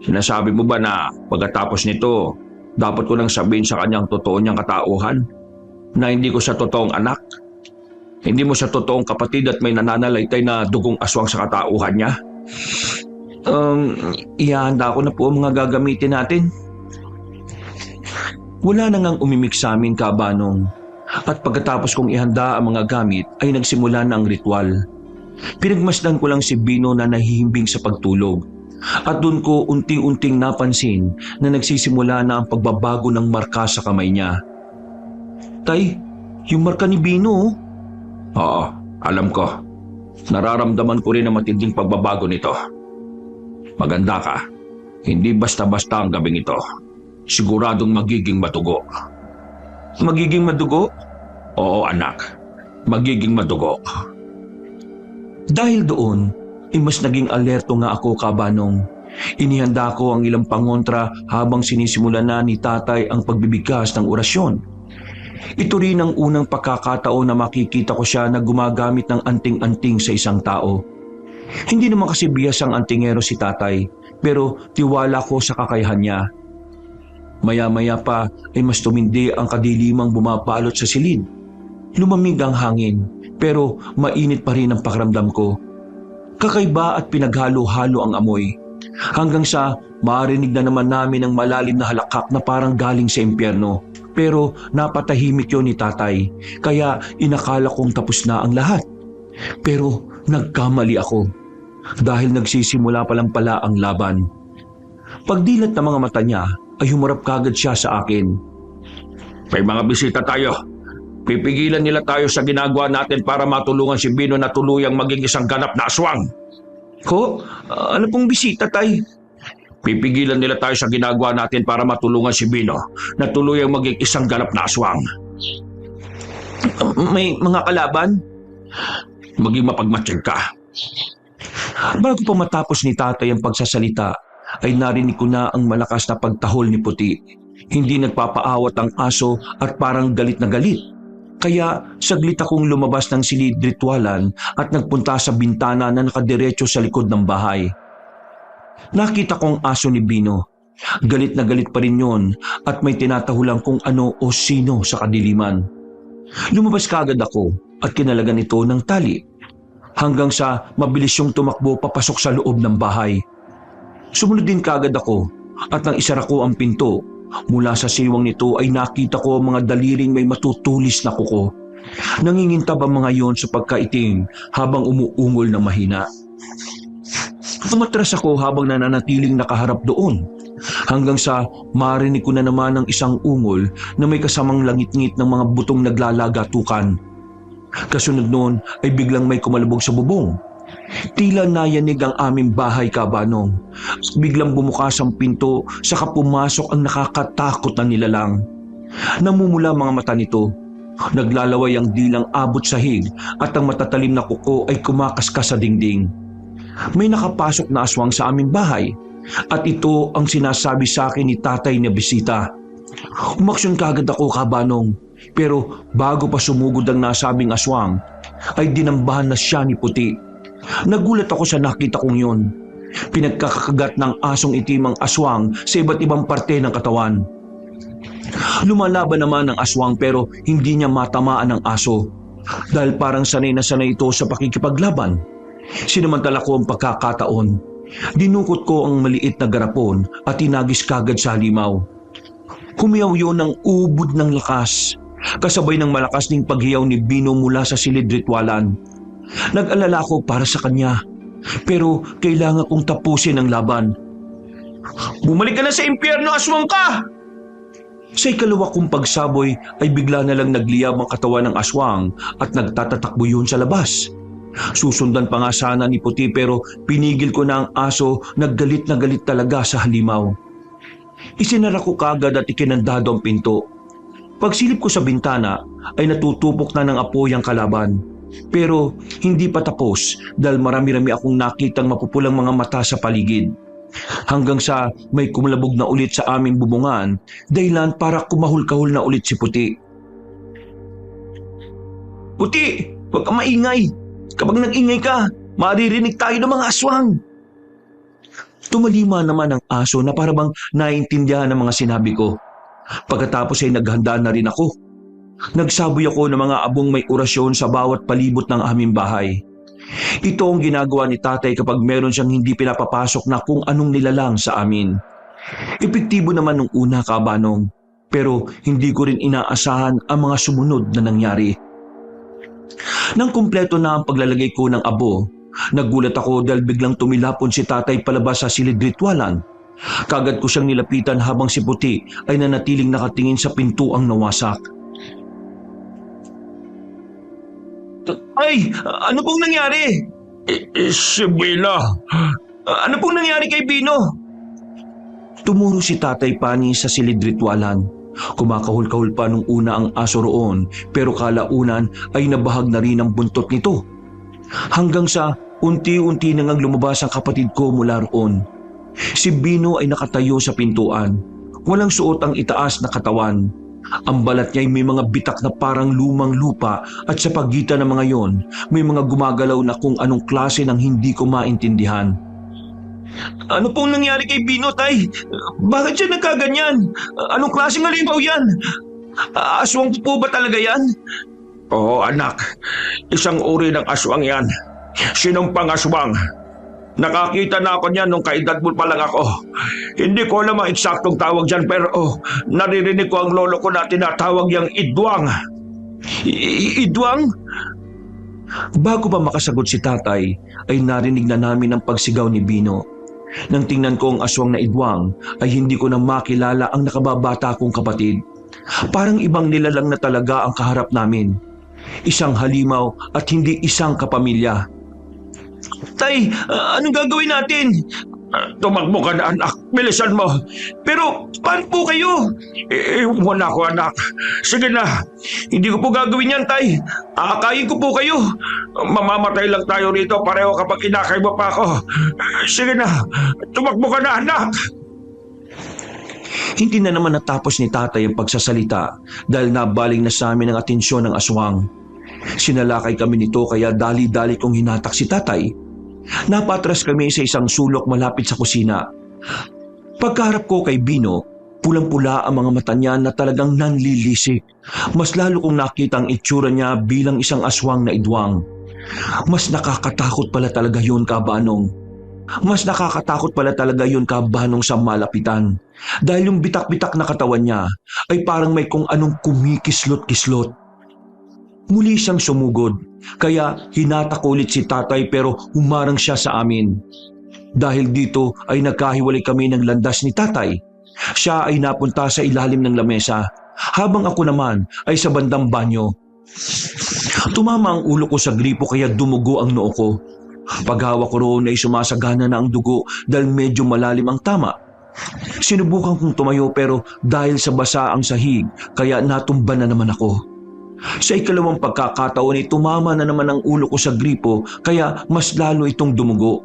Sinasabi mo ba na pagkatapos nito, dapat ko nang sabihin sa kanyang totoo niyang katauhan? Na hindi ko siya totoong anak? Hindi mo siya totoong kapatid at may nananalaytay na dugong aswang sa katauhan niya? Ihahanda ko na po ang mga gagamitin natin. Wala na ngang umimik sa amin, Kabanong. At pagkatapos kong ihanda ang mga gamit ay nagsimula na ang ritual. Pinagmasdan ko lang si Bino na nahihimbing sa pagtulog. At doon ko unti-unting napansin na nagsisimula na ang pagbabago ng marka sa kamay niya. Tay, yung marka ni Bino. Oo, alam ko. Nararamdaman ko rin ang matinding pagbabago nito. Maganda ka. Hindi basta-basta ang gabing ito. Siguradong magiging madugo. Magiging madugo? Oo, anak. Magiging madugo. Dahil doon, mas naging alerto nga ako, Kabanong. Inihanda ko ang ilang pangontra habang sinisimula na ni tatay ang pagbibigkas ng orasyon. Ito rin ang unang pagkakataon na makikita ko siya na gumagamit ng anting-anting sa isang tao. Hindi naman kasi bihas ang antingero si tatay, pero tiwala ko sa kakayahan niya. Maya-maya pa ay mas tumindi ang kadilimang bumapalot sa silid. Lumamig ang hangin, pero mainit pa rin ang pakiramdam ko. Kakaiba at pinaghalo-halo ang amoy. Hanggang sa marinig na naman namin ang malalim na halakak na parang galing sa impyerno. Pero napatahimik yun ni tatay, kaya inakala kong tapos na ang lahat. Pero nagkamali ako, dahil nagsisimula pa lang pala ang laban. Pagdilat ng mga mata niya, ay humarap kagad siya sa akin. May mga bisita tayo. Pipigilan nila tayo sa ginagawa natin para matulungan si Bino na tuluyang maging isang ganap na aswang. Ano pong bisita, tay? Pipigilan nila tayo sa ginagawa natin para matulungan si Bino na tuluyang maging isang ganap na aswang. May mga kalaban? Maging mapagmatsyag ka. Bago pa matapos ni tatay ang pagsasalita, ay narinig ko na ang malakas na pagtahol ni Puti. Hindi nagpapaawat ang aso at parang galit na galit. Kaya saglit akong lumabas ng silid-ritualan at nagpunta sa bintana na nakadiretso sa likod ng bahay. Nakita kong aso ni Bino. Galit na galit pa rin yon at may tinatahulan kung ano o sino sa kadiliman. Lumabas kagad ako at kinalagan ito ng tali. Hanggang sa mabilis yung tumakbo papasok sa loob ng bahay. Sumunod din kagad ako at nang isara ko ang pinto, mula sa siwang nito ay nakita ko ang mga daliring may matutulis na kuko. Nangingintab ang mga yon sa pagkaitim habang umuungol ng mahina. Tumatras ako habang nananatiling nakaharap doon hanggang sa marinig ko na naman ang isang ungol na may kasamang langit-ngit ng mga butong naglalagatukan. Kasunod noon ay biglang may kumalubog sa bubong. Tila nayanig ang aming bahay, Kabanong. Biglang bumukas ang pinto, saka pumasok ang nakakatakot na nilalang. Namumula mga mata nito. Naglalaway ang dilang abot sa hig at ang matatalim na kuko ay kumakaskas sa dingding. May nakapasok na aswang sa aming bahay. At ito ang sinasabi sa akin ni tatay na bisita. Umaksyon kagad ako, Kabanong, pero bago pa sumugod ang nasabing aswang, ay dinambahan na siya ni Puti. Nagulat ako sa nakita kong yun. Pinagkakagat ng asong itim ang aswang sa iba't ibang parte ng katawan. Lumalaban naman ang aswang pero hindi niya matamaan ang aso dahil parang sanay na sanay ito sa pakikipaglaban. Sinamantala ko ang pagkakataon. Dinukot ko ang maliit na garapon at tinagis kagad sa halimaw. Humiyaw yun ng ubod ng lakas, kasabay ng malakas ding paghiyaw ni Bino mula sa silid ritwalan. Nag-alala ko para sa kanya, pero kailangan kong tapusin ang laban. Bumalik ka na sa impyerno, aswang ka! Sa ikalawa kong pagsaboy ay bigla na lang nagliyab ang katawan ng aswang at nagtatatakbo yun sa labas. Susundan pa nga sana ni Puti pero pinigil ko na ang aso, naggalit na galit talaga sa halimaw. Isinara ko kagad at ikinandado ang pinto. Pagsilip ko sa bintana ay natutupok na ng apoy ang kalaban. Pero hindi pa tapos dahil marami-rami akong nakitang mapupulang mga mata sa paligid. Hanggang sa may kumalabog na ulit sa aming bubungan, dahilan para kumahul-kahul na ulit si Puti. Puti, huwag kang maingay. Kapag nag-ingay ka, maririnig tayo ng mga aswang. Tumalima naman ang aso na parabang naiintindihan ng mga sinabi ko. Pagkatapos ay naghanda na rin ako. Nagsaboy ako ng mga abong may orasyon sa bawat palibot ng aming bahay. Ito ang ginagawa ni tatay kapag meron siyang hindi pinapapasok na kung anong nilalang sa amin. Epektibo naman nung una, Kabanong, pero hindi ko rin inaasahan ang mga sumunod na nangyari. Nang kumpleto na ang paglalagay ko ng abo, nagulat ako dahil biglang tumilapon si tatay palabas sa silid ritwalan. Kagad ko siyang nilapitan habang si Puti ay nanatiling nakatingin sa pintuang nawasak. Ay, ano pong nangyari? Si Bino. Ano pong nangyari kay Bino? Tumuro si Tatay Pani sa silid ritwalan. Kumakahul-kahul pa nung una ang aso roon pero kalaunan ay nabahag na rin ang buntot nito. Hanggang sa unti-unti nang lumabas ang kapatid ko mula roon. Si Bino ay nakatayo sa pintuan. Walang suot ang itaas na katawan. Ang balat niya ay may mga bitak na parang lumang lupa at sa pagitan ng mga yon, may mga gumagalaw na kung anong klase ng hindi ko maintindihan. Ano pong nangyari kay Bino, Tay? Bakit siya nagkaganyan? Anong klaseng halimaw yan? Aswang po ba talaga yan? Oo, anak. Isang uri ng aswang yan. Sinumpang aswang. Nakakita na ako niyan nung kaedad mo pa lang ako. Hindi ko alam ang eksaktong tawag dyan pero naririnig ko ang lolo ko na tinatawag yang idwang. Idwang? Bago pa makasagot si tatay, ay narinig na namin ang pagsigaw ni Bino. Nang tingnan ko ang aswang na idwang, ay hindi ko na makilala ang nakababata kong kapatid. Parang ibang nilalang na talaga ang kaharap namin. Isang halimaw at hindi isang kapamilya. Tay, anong gagawin natin? Tumakbo ka na anak, bilisan mo. Pero paano po kayo? Iwan ako anak. Sige na, Hindi ko po gagawin yan, Tay. Aakayin ko po kayo. mamamatay lang tayo rito pareho kapag inakay mo pa ako. Sige na, tumakbo ka na anak. Hindi na naman natapos ni tatay ang pagsasalita dahil nabaling na sa amin ang atensyon ng aswang. Sinalakay kami nito kaya dali-dali kong hinatak si tatay. Napatras kami sa isang sulok malapit sa kusina. Pagkaharap ko kay Bino, pulang-pula ang mga mata niya na talagang nanlilisik. Mas lalo kong nakita ang itsura niya bilang isang aswang na idwang. Mas nakakatakot pala talaga yun, Kabanong. Mas nakakatakot pala talaga yun, Kabanong, sa malapitan. Dahil yung bitak-bitak na katawan niya ay parang may kung anong kumikislot-kislot. Muli siyang sumugod, kaya hinatak ulit si tatay pero humarang siya sa amin. Dahil dito ay nagkahiwalay kami ng landas ni tatay. Siya ay napunta sa ilalim ng lamesa, habang ako naman ay sa bandang banyo. Tumama ang ulo ko sa gripo kaya dumugo ang noo ko. Paghawak ko roon ay sumasagana na ang dugo dahil medyo malalim ang tama. Sinubukan kong tumayo pero dahil sa basa ang sahig kaya natumba na naman ako. Sa ikalawang pagkakataon ay tumama na naman ang ulo ko sa gripo kaya mas lalo itong dumugo.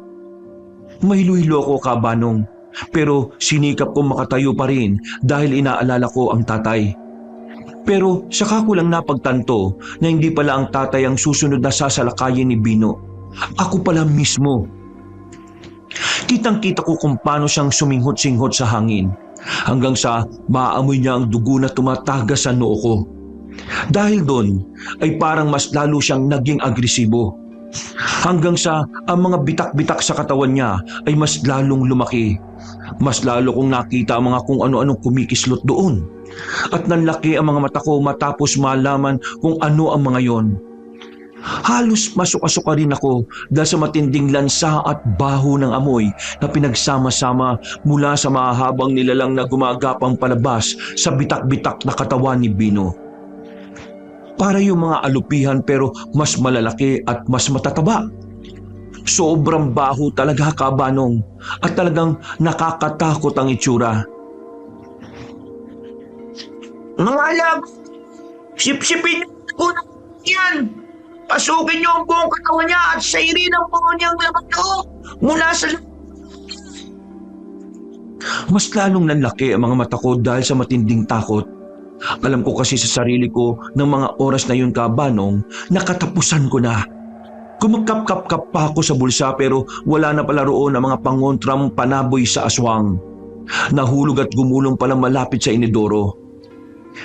Mahilo-hilo ako, Kabanong. Pero sinikap kong makatayo pa rin dahil inaalala ko ang tatay. Pero saka ko lang napagtanto na hindi pala ang tatay ang susunod na sasalakayin ni Bino. Ako pala mismo. Kitang-kita ko kung paano siyang suminghot-singhot sa hangin hanggang sa maamoy niya ang dugo na tumatagas sa noo ko. Dahil doon ay parang mas lalo siyang naging agresibo. Hanggang sa ang mga bitak-bitak sa katawan niya ay mas lalong lumaki. Mas lalo kong nakita ang mga kung ano-anong kumikislot doon. At nanlaki ang mga mata ko matapos malaman kung ano ang mga yon. Halos masuk-asuka rin ako dahil sa matinding lansa at baho ng amoy na pinagsama-sama mula sa mahahabang nilalang na gumagapang palabas sa bitak-bitak na katawan ni Bino. Para yung mga alupihan pero mas malalaki at mas matataba. Sobrang baho talaga, Kabanong, at talagang nakakatakot ang itsura. Mga alag, sipsipin ko na yan. Pasukin niyo ang buong katawan niya at sairin ang buong niyang laman loob mula sa... Mas lalong nanlaki ang mga mata ko dahil sa matinding takot. Alam ko kasi sa sarili ko ng mga oras na yun, Kabanong, nakatapusan ko na. Kumakap-kap-kap pa ako sa bulsa pero wala na pala roon ang mga pangontrang panaboy sa aswang. Nahulog at gumulong pala malapit sa inidoro.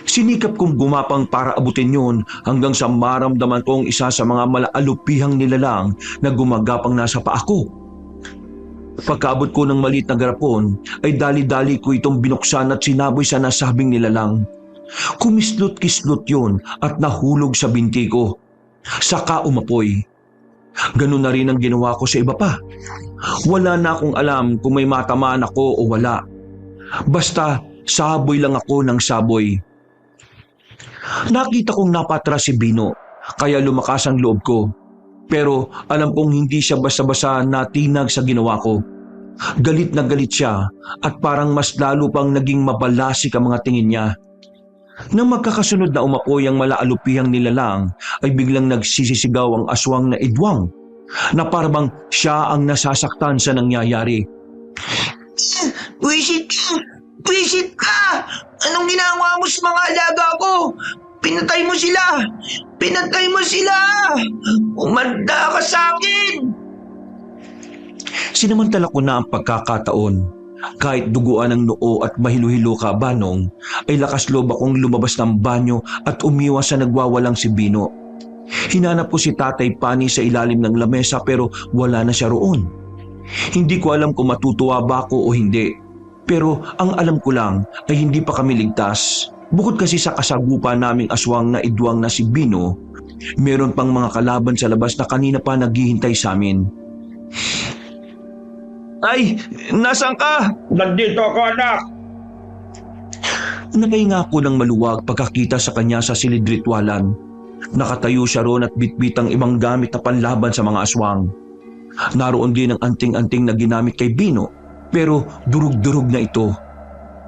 Sinikap kong gumapang para abutin yun hanggang sa maramdaman kong isa sa mga malaalupihang nilalang na gumagapang nasa paa ko. Pagkaabot ko ng maliit na garapon ay dali-dali ko itong binuksan at sinaboy sa nasabing nilalang. Kumislot-kislot yun at nahulog sa binti ko. Saka umapoy. Ganun na rin ang ginawa ko sa iba pa. Wala na akong alam kung may matamaan ako o wala. Basta saboy lang ako ng saboy. Nakita kong napatras si Bino, kaya lumakas ang loob ko. Pero alam kong hindi siya basta-basta natinag sa ginawa ko. Galit na galit siya at parang mas lalo pang naging mabalasik ang mga tingin niya. Nang magkakasunod na umapoy ang malaalupihang nilalang ay biglang nagsisisigaw ang aswang na Idwang na parang siya ang nasasaktan sa nangyayari. Wisit ka! Wisit ka! Anong ginawa mo sa mga alaga ko? Pinatay mo sila! Pinatay mo sila! Umanda ka sa akin! Sinamantala ko na ang pagkakataon. Kahit duguan ang noo at mahilo-hilo, Kabanong, ay lakas loob akong lumabas ng banyo at umiwas sa nagwawalang si Bino. Hinanap ko si Tatay Pani sa ilalim ng lamesa pero wala na siya roon. Hindi ko alam kung matutuwa ba ako o hindi. Pero ang alam ko lang ay hindi pa kami ligtas. Bukod kasi sa kasagupa naming aswang na Idwang na si Bino, meron pang mga kalaban sa labas na kanina pa naghihintay sa amin. Ay, nasaan ka? Nandito ako, anak. Nakahinga ako ng maluwag pagkakita sa kanya sa silid-ritwalan. Nakatayo siya roon at bitbit ang ibang gamit na panlaban sa mga aswang. Naroon din ang anting-anting na ginamit kay Bino, pero durug-durug na ito.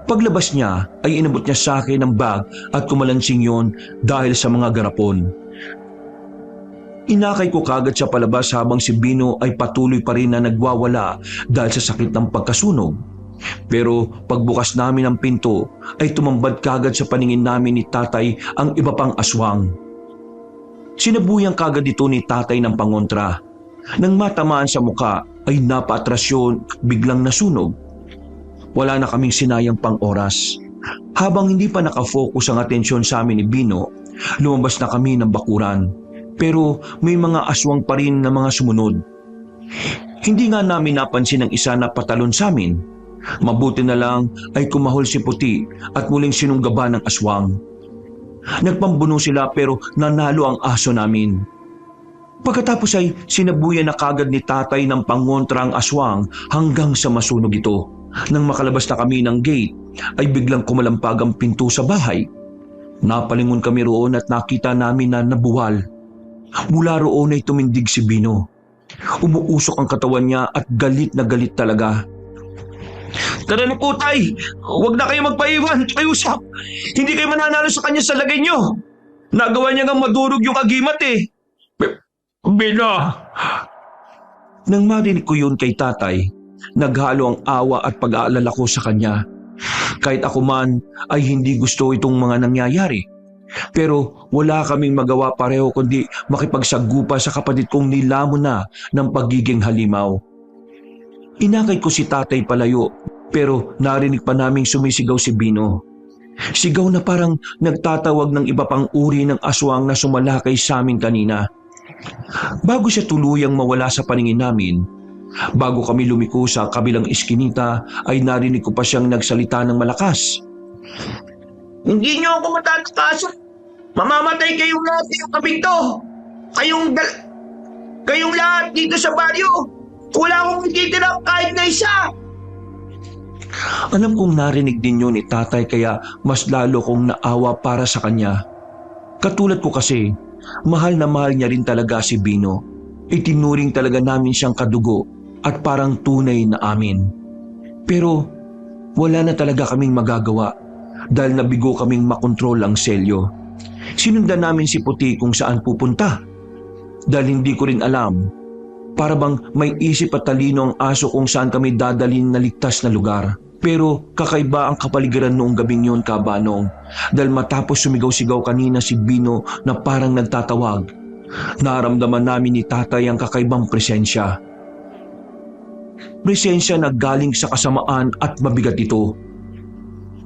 Paglabas niya ay inabot niya sa akin ang bag at kumalansing yon dahil sa mga garapon. Inakay ko kagad siya palabas habang si Bino ay patuloy pa rin na nagwawala dahil sa sakit ng pagkasunog. Pero pagbukas namin ng pinto ay tumambad kagad sa paningin namin ni Tatay ang iba pang aswang. Sinabuyan kagad ito ni Tatay ng pangontra. Nang matamaan sa muka ay napaatras yun at biglang nasunog. Wala na kaming sinayang pang oras. Habang hindi pa nakafocus ang atensyon sa amin ni Bino, lumabas na kami ng bakuran. Pero may mga aswang pa rin na mga sumunod. Hindi nga namin napansin ang isa na patalon sa amin. Mabuti na lang ay kumahol si Puti at muling sinunggaba ng aswang. Nagpambuno sila pero nanalo ang aso namin. Pagkatapos ay sinabuyan na kagad ni Tatay ng pangontra ang aswang hanggang sa masunog ito. Nang makalabas na kami ng gate ay biglang kumalampag ang pinto sa bahay. Napalingon kami roon at nakita namin na nabuwal. Mula roon ay tumindig si Bino. Umuusok ang katawan niya at galit na galit talaga. Tara na po, Tay! Huwag na kayo magpaiwan at usap! Hindi kayo mananalo sa kanya sa lagay niyo! Nagawa niya nga madurog yung agimat eh! Bino, Nang marinig ko yun kay Tatay, naghalo ang awa at pag-aalala ko sa kanya. Kahit ako man ay hindi gusto itong mga nangyayari. Pero wala kaming magawa pareho kundi makipagsagupa sa kapatid kong nilamon na ng pagiging halimaw. Inakay ko si tatay palayo pero narinig pa naming sumisigaw si Bino. Sigaw na parang nagtatawag ng iba pang uri ng aswang na sumalakay sa amin kanina. Bago siya tuluyang mawala sa paningin namin, bago kami lumiko sa kabilang iskinita ay narinig ko pa siyang nagsalita ng malakas. Hindi niyo ako matatakasan. Mamamatay kayong lahat yung kabing to. Kayong lahat dito sa baryo. Wala akong ititira kahit na isa. Alam kong narinig din yun ni tatay kaya mas lalo kong naawa para sa kanya. Katulad ko kasi, mahal na mahal niya rin talaga si Bino. Itinuring talaga namin siyang kadugo at parang tunay na amin. Pero wala na talaga kaming magagawa dahil nabigo kaming makontrol ang selyo. Sinundan namin si Puti kung saan pupunta. Dahil hindi ko rin alam, para bang may isip at talino ang aso kung saan kami dadalhin na ligtas na lugar. Pero kakaiba ang kapaligiran noong gabing yun, Kabanong, dahil matapos sumigaw-sigaw kanina si Bino na parang nagtatawag, naramdaman namin ni tatay ang kakaibang presensya. Presensya na galing sa kasamaan at mabigat ito.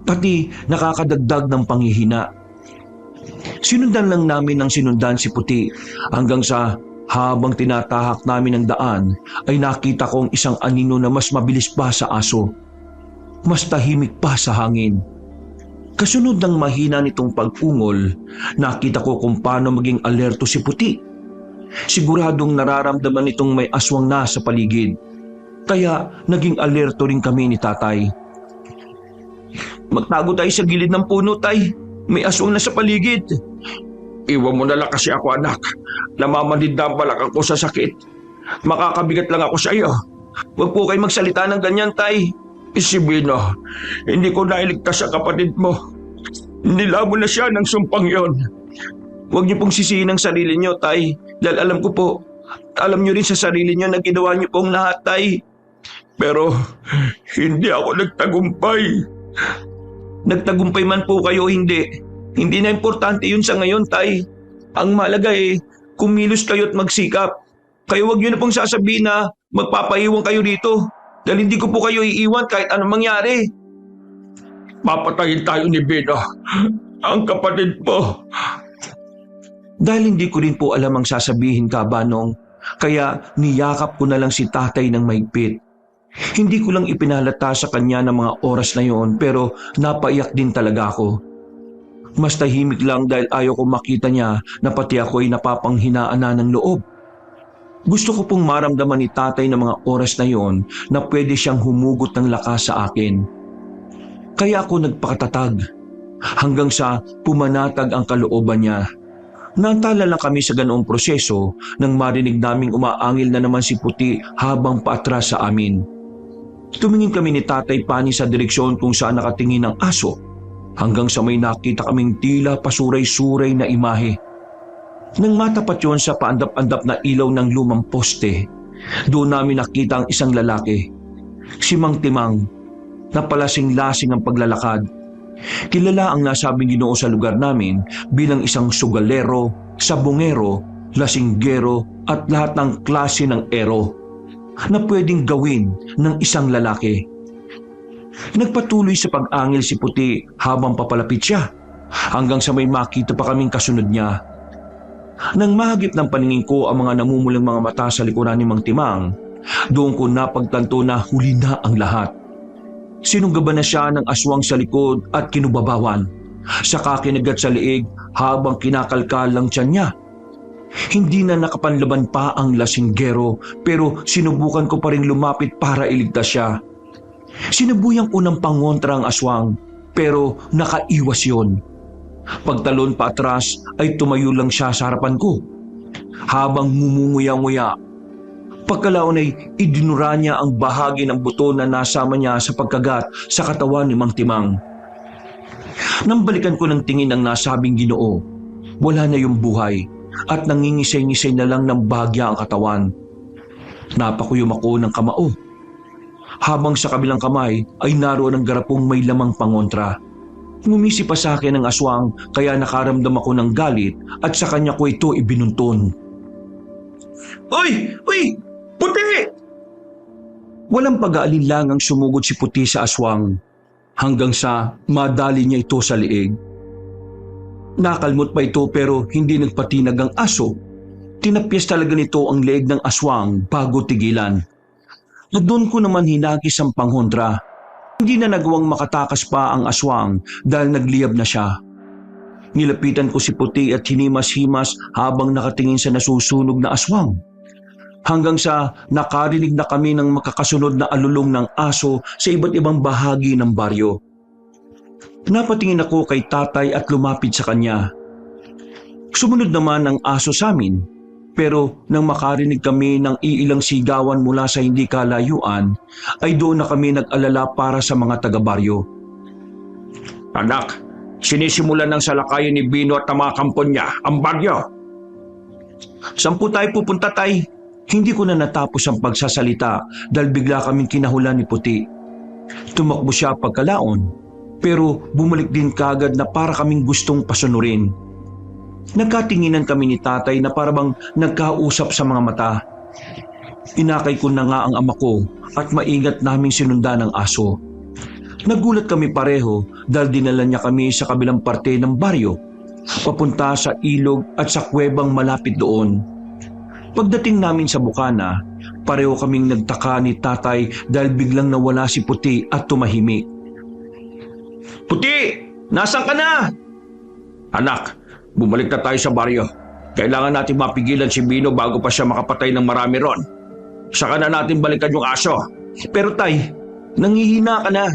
Pati nakakadagdag ng panghihina. Sinundan lang namin ng sinundan si Puti hanggang sa habang tinatahak namin ang daan ay nakita kong isang anino na mas mabilis pa sa aso. Mas tahimik pa sa hangin. Kasunod ng mahina nitong pag-ungol, nakita ko kung paano maging alerto si Puti. Siguradong nararamdaman nitong may aswang na sa paligid. Kaya naging alerto rin kami ni tatay. Magtago tayo sa gilid ng puno, tay. May aswang na sa paligid. Iwan mo na lang kasi ako, anak. Namamanid na ang balakang ko sa sakit. Makakabigat lang ako sa iyo. Huwag po kayo magsalita ng ganyan, tay. Si Bino, hindi ko nailigtas ang kapatid mo. Nilamon na siya ng sumpang yon. Huwag niyo pong sisihin ang sarili niyo, tay. Dahil alam ko po, alam niyo rin sa sarili niyo na ginawa niyo pong lahat, tay. Pero hindi ako nagtagumpay. Nagtagumpay man po kayo, hindi. Hindi na importante yun sa ngayon, tay. Ang mahalaga kumilos kayo at magsikap. Kaya huwag niyo na pong sasabihin na magpapaiwan kayo dito. Dahil hindi ko po kayo iiwan kahit anong mangyari. Papatayin tayo ni Bino. Ang kapatid mo. Dahil hindi ko rin po alam ang sasabihin, Kabanong, kaya niyakap ko na lang si tatay ng mahigpit. Hindi ko lang ipinalata sa kanya ng mga oras na yon pero napaiyak din talaga ako. Mas tahimik lang dahil ayaw ko makita niya na pati ako ay napapanghinaan na ng loob. Gusto ko pong maramdaman ni tatay ng mga oras na yon na pwede siyang humugot ng lakas sa akin. Kaya ako nagpakatatag hanggang sa pumanatag ang kalooban niya. Natala lang kami sa ganoong proseso nang marinig naming umaangil na naman si Puti habang paatras sa amin. Tumingin kami ni tatay pani sa direksyon kung saan nakatingin ang aso hanggang sa may nakita kaming tila pasuray-suray na imahe. Nang matapat yon sa paandap-andap na ilaw ng lumang poste, doon namin nakita ang isang lalaki. Si Mang Timang, na palasing-lasing ang paglalakad. Kilala ang nasabing Ginoo sa lugar namin bilang isang sugalero, sabongero, lasinggero at lahat ng klase ng ero na pwedeng gawin ng isang lalaki. Nagpatuloy sa pag-angil si Puti habang papalapit siya hanggang sa may makita pa kaming kasunod niya. Nang mahagip ng paningin ko ang mga namumulang mga mata sa likuran ni Mang Timang, doon ko napagtanto na huli na ang lahat. Sinunggaban na siya ng aswang sa likod at kinubabawan. Saka kinagat sa liig habang kinakalkal lang tiyan niya. Hindi na nakapanlaban pa ang lasinggero pero sinubukan ko pa rin lumapit para iligtas siya. Sinubuyang ko ng pangontra ang aswang pero nakaiwas yon. Pagtalon pa atras ay tumayo lang siya sa harapan ko. Habang mumunguya-nguya, pagkalaon ay idinura niya ang bahagi ng buto na nasama niya sa pagkagat sa katawan ni Mang Timang. Nang balikan ko ng tingin ang nasabing Ginoo, wala na yung buhay at nangingisay-ngisay na lang ng bahagya ang katawan. Napakuyom ako ng kamao. habang sa kabilang kamay ay naroon ang garapong may lamang pangontra. Ngumisi pa sa akin ang aswang kaya nakaramdam ako ng galit at sa kanya ko ito ibinunton. Uy! Uy! Puti! Walang pag-aalinlangang sumugod si Puti sa aswang hanggang sa madali niya ito sa liig. Nakalmot pa ito pero hindi nagpatinag ang aso. Tinapyas talaga nito ang leeg ng aswang bago tigilan. At doon ko naman hinagis ang panghondra. Hindi na nagawang makatakas pa ang aswang dahil nagliyab na siya. Nilapitan ko si Puti at hinimas-himas habang nakatingin sa nasusunog na aswang. Hanggang sa nakarinig na kami ng makakasunod na alulong ng aso sa iba't ibang bahagi ng baryo. Napatingin ako kay tatay at lumapit sa kanya. Sumunod naman ang aso sa amin, pero nang makarinig kami ng iilang sigawan mula sa hindi kalayuan, ay doon na kami nag-alala para sa mga taga-baryo. Anak, sinisimulan ng salakayan ni Bino at mga kampon niya ang baryo. Sampu tayo pupunta, tay. Hindi ko na natapos ang pagsasalita dahil bigla kaming kinahulan ni Puti. Tumakbo siya pagkalaon, pero bumalik din kagad na para kaming gustong pasunurin. Nagkatinginan kami ni tatay na parabang nagkausap sa mga mata. Inakay ko na nga ang ama ko at maingat naming sinundan ng aso. Nagulat kami pareho dahil dinala niya kami sa kabilang parte ng baryo, papunta sa ilog at sa kuwebang malapit doon. Pagdating namin sa bukana, pareho kaming nagtaka ni tatay dahil biglang nawala si Puti at tumahimik. Puti! Nasaan ka na? Anak, bumalik na tayo sa baryo. Kailangan natin mapigilan si Bino bago pa siya makapatay ng marami ron. Saka na natin balikan yung aso. Pero tay, nangihina ka na.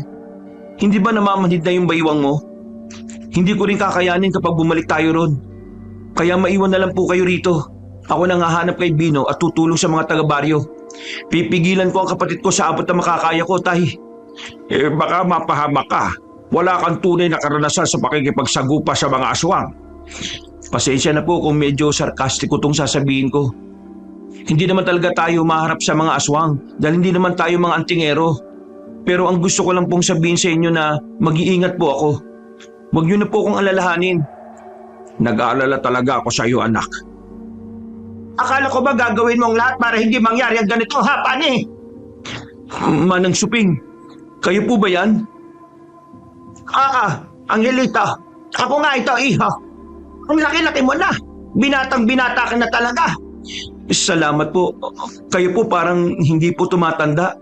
Hindi ba namamanhid na yung baywang mo? Hindi ko rin kakayanin kapag bumalik tayo ron. Kaya maiwan na lang po kayo rito. Ako nang hahanap kay Bino at tutulong sa mga taga-baryo. Pipigilan ko ang kapatid ko sa abot na makakaya ko, tay. Baka mapahamak ka. Wala kang tunay na karanasan sa pakikipagsagupa sa mga aswang. Pasensya na po kung medyo sarkastiko tong sasabihin ko. Hindi naman talaga tayo maharap sa mga aswang dahil hindi naman tayo mga antingero. Pero ang gusto ko lang pong sabihin sa inyo na mag-iingat po ako. Huwag niyo na po akong alalahanin. Nag-aalala talaga ako sa iyo, anak. Akala ko ba gagawin mong lahat para hindi mangyari ang ganito, ha, Pani? Manang Suping, kayo po ba yan? Angelita. Ako nga ito, iho. Ang laki-laki mo na. Binatang-binata ka na talaga. Salamat po. Kayo po parang hindi po tumatanda.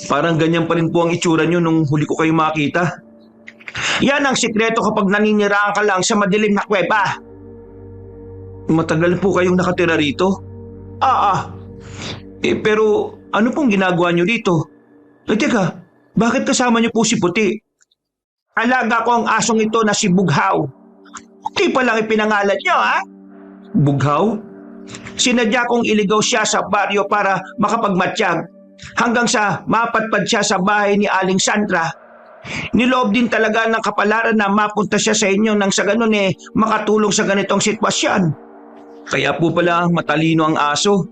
Parang ganyan pa rin po ang itsura nyo nung huli ko kayo makita. Yan ang sikreto kapag naniniraan ka lang sa madilim na kuweba. Matagal po kayong nakatira rito? Pero ano pong ginagawa nyo rito? Teka, bakit kasama nyo po si Puti? Alaga ko ang asong ito na si Bughaw. Puti pa lang ipinangalan niyo, ha? Bughaw? Sinadya kong iligaw siya sa baryo para makapagmatsyag hanggang sa mapatpad siya sa bahay ni Aling Sandra. Niloob din talaga ng kapalaran na mapunta siya sa inyo nang sa ganun makatulong sa ganitong sitwasyon. Kaya po pala matalino ang aso.